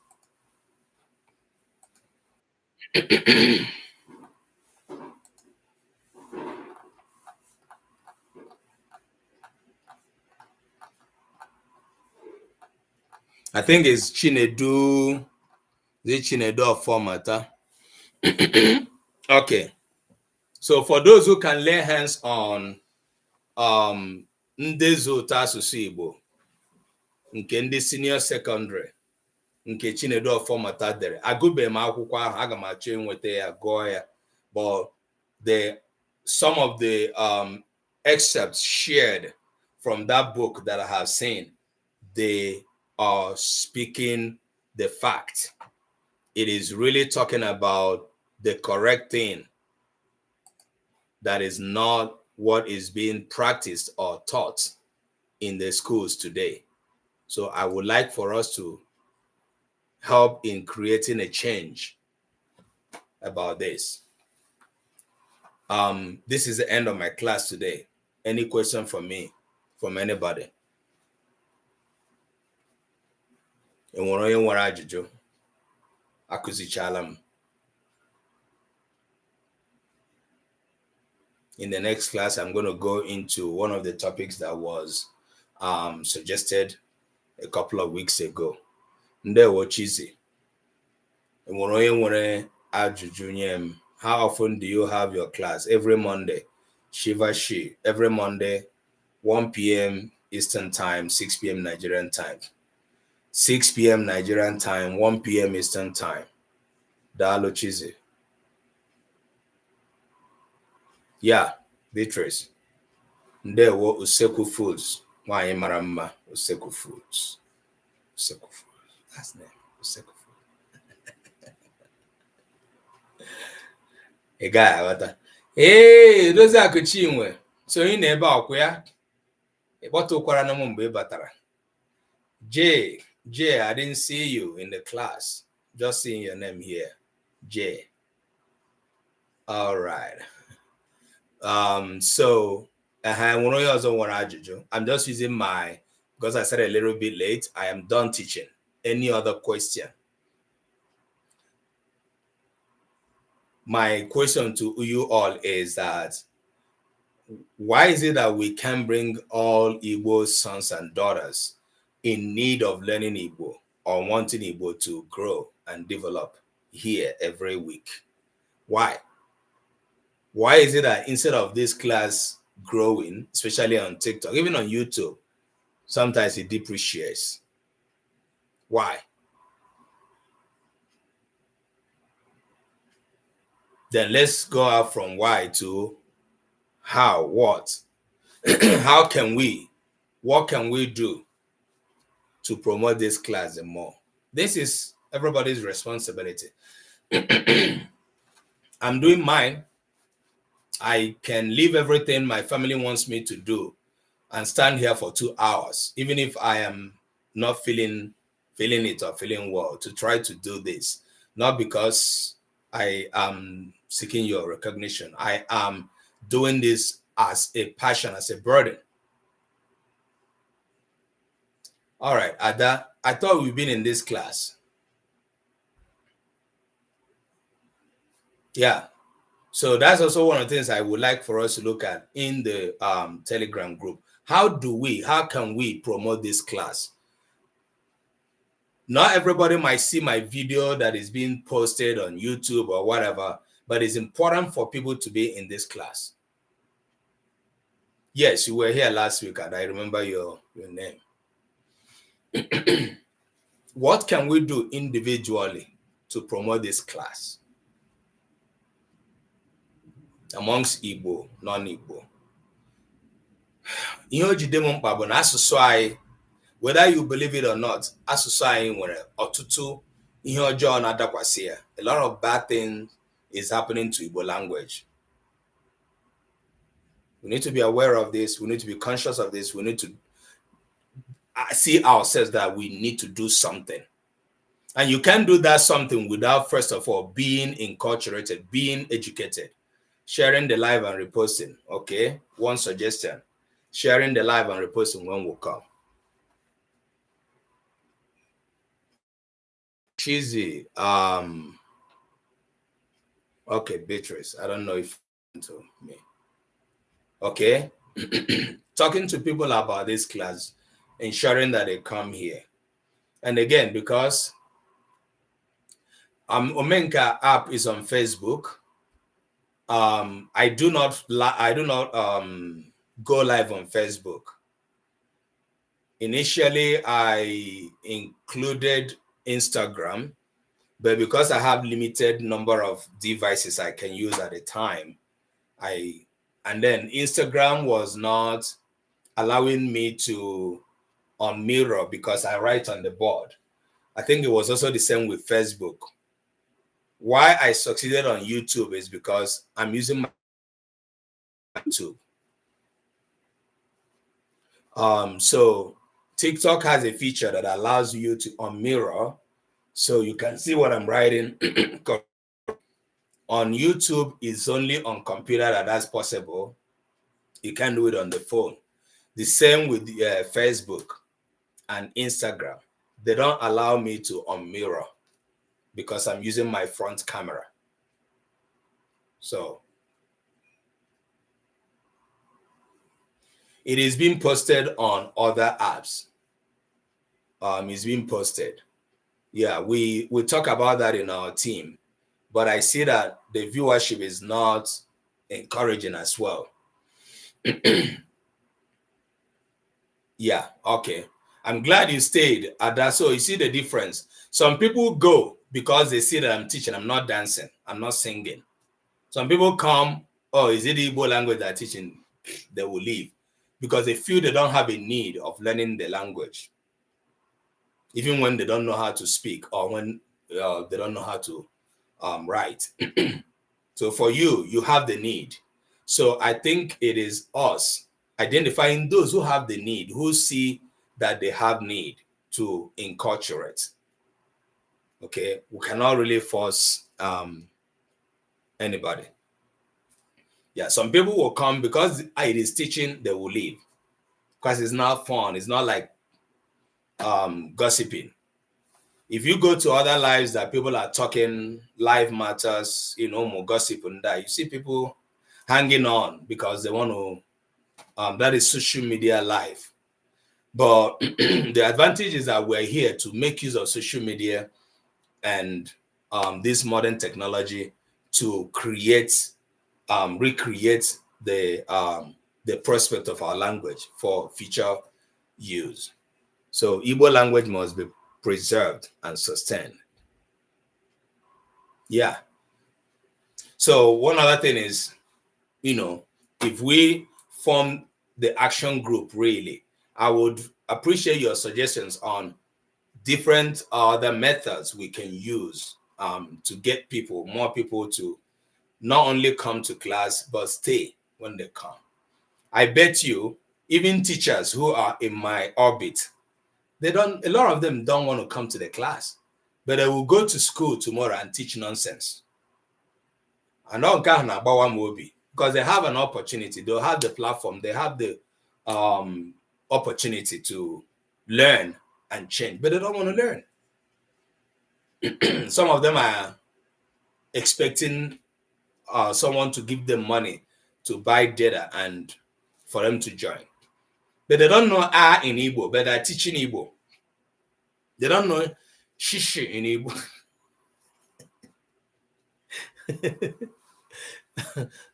Speaker 1: I think it's Chinedu, the Chinedu Formata. Okay. So for those who can lay hands on Ndezo Tasusu Igbo, nke ndị senior secondary, nke Chinedu Formata dere, agụbe m akwụkwọ ahụ, aga m achọ inweta ya gụọ ya, but some of the excerpts shared from that book that I have seen, they are speaking the fact. It is really talking about the correct thing that is not what is being practiced or taught in the schools today. So I would like for us to help in creating a change about this. This is the end of my class today. Any question from me, from anybody? Enwere onye nwere ajụjụ? Akụzichala m. In the next class, I'm going to go into one of the topics that was suggested a couple of weeks ago. Ndewo Chizi. Enwere onye nwere ajụjụ nye m? How often do you have your class? Every Monday. Shiva Shi. Every Monday, 1 p.m. Eastern Time, 6 p.m. Nigerian Time. 6 p.m. Nigerian Time, 1 p.m. Eastern Time. Dalo Chizi. Yeah, Beatrice. Ndewo Useku Foods. Nwanyị mara mma, Useku Foods. Useku Foods. That's the name. Useku Foods. A guy, what? Hey, those are Chinwe. So you never akwa ya. Ịkpọtụkwara na m mgbe ị batara. Jay, I didn't see you in the class. Just seeing your name here. Jay. All right. So I'm just using because I said a little bit late, I am done teaching. Any other question? My question to you all is that why is it that we can bring all Igbo sons and daughters in need of learning Igbo or wanting Igbo to grow and develop here every week? Why? Why is it that instead of this class growing, especially on TikTok, even on YouTube, sometimes it depreciates? Why? Then let's go out from why to how, what. How can we, what can we do to promote this class more? This is everybody's responsibility. I'm doing mine. I can leave everything my family wants me to do and stand here for 2 hours, even if I am not feeling it or feeling well, to try to do this. Not because I am seeking your recognition. I am doing this as a passion, as a burden. All right, Ada, I thought we've been in this class. Yeah. So that's also one of the things I would like for us to look at in the Telegram group. How can we promote this class? Not everybody might see my video that is being posted on YouTube or whatever, but it's important for people to be in this class. Yes, you were here last week and I remember your name. What can we do individually to promote this class amongst Igbo, non-Igbo? Ihe o jide m mkpa bụ na asụsụ anyị, whether you believe it or not, asụsụ anyị nwere ọtụtụ ihe ọjọọ na-adakwasị ya. A lot of bad things is happening to Igbo language. We need to be aware of this. We need to be conscious of this. We need to see ourselves that we need to do something. And you can't do that something without, first of all, being enculturated, being educated. Sharing the live and reposting, okay? One suggestion. Sharing the live and reposting when we come. Cheesy. Okay, Beatrice. I don't know if to me. Okay. Talking to people about this class, ensuring that they come here. And again, because Omenka app is on Facebook, I do not go live on Facebook. Initially, I included Instagram, but because I have limited number of devices I can use at a time, and then Instagram was not allowing me to on mirror because I write on the board. I think it was also the same with Facebook. Why I succeeded on YouTube is because I'm using my YouTube. So TikTok has a feature that allows you to on mirror, so you can see what I'm writing. On YouTube, it's only on computer that that's possible. You can't do it on the phone. The same with Facebook and Instagram. They don't allow me to on mirror because I'm using my front camera. So it is being posted on other apps. It's being posted. Yeah, we talk about that in our team, but I see that the viewership is not encouraging as well. Yeah, okay. I'm glad you stayed at that. So you see the difference. Some people go because they see that I'm teaching. I'm not dancing. I'm not singing. Some people come, oh, is it the Igbo language that I'm teaching? They will leave because they feel they don't have a need of learning the language, even when they don't know how to speak or when they don't know how to write. So for you, you have the need. So I think it is us identifying those who have the need, who see that they have need to enculturate. Okay, we cannot really force anybody. Yeah, some people will come because it is teaching, they will leave because it's not fun. It's not like gossiping. If you go to other lives that people are talking, live matters, more gossip and that, you see people hanging on because they want to, that is social media live. But the advantage is that we're here to make use of social media and this modern technology to create, recreate the prospect of our language for future use. So Igbo language must be preserved and sustained. Yeah. So one other thing is, if we form the action group, really, I would appreciate your suggestions on different other methods we can use to get more people to not only come to class, but stay when they come. I bet you, even teachers who are in my orbit, a lot of them don't want to come to the class, but they will go to school tomorrow and teach nonsense. And all because they have an opportunity, they'll have the platform, they have the opportunity to learn and change, but they don't want to learn. Some of them are expecting someone to give them money to buy data and for them to join. but they don't know in Igbo, but they're teaching Igbo. They don't know shishi in Igbo.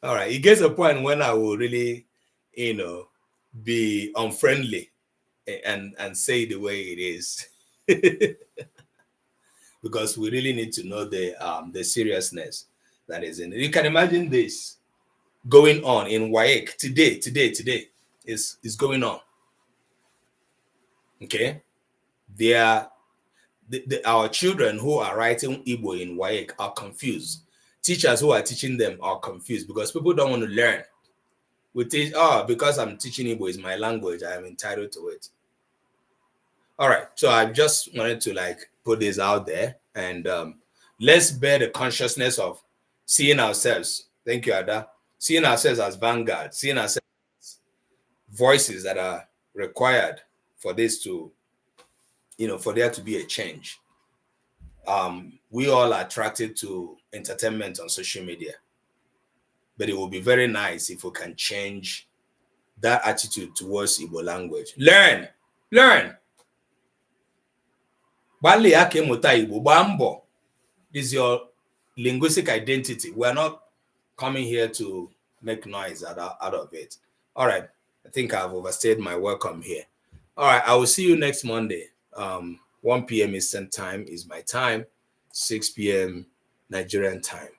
Speaker 1: All right, it gets a point when I will really, be unfriendly and say the way it is. Because we really need to know the seriousness that is in it. You can imagine this going on in WAEC today is going on. Okay, our children who are writing Igbo in WAEC are confused. Teachers who are teaching them are confused because people don't want to learn. We teach, because I'm teaching Igbo is my language, I am entitled to it. All right, so I just wanted to put this out there, and let's bear the consciousness of seeing ourselves. Thank you, Ada. Seeing ourselves as vanguard, seeing ourselves as voices that are required for this to, for there to be a change. We all are attracted to entertainment on social media, but it will be very nice if we can change that attitude towards Igbo language. Learn. Is your linguistic identity. We're not coming here to make noise out of it. All right. I think I've overstayed my welcome here. All right. I will see you next Monday. 1 p.m. Eastern time is my time. 6 p.m. Nigerian time.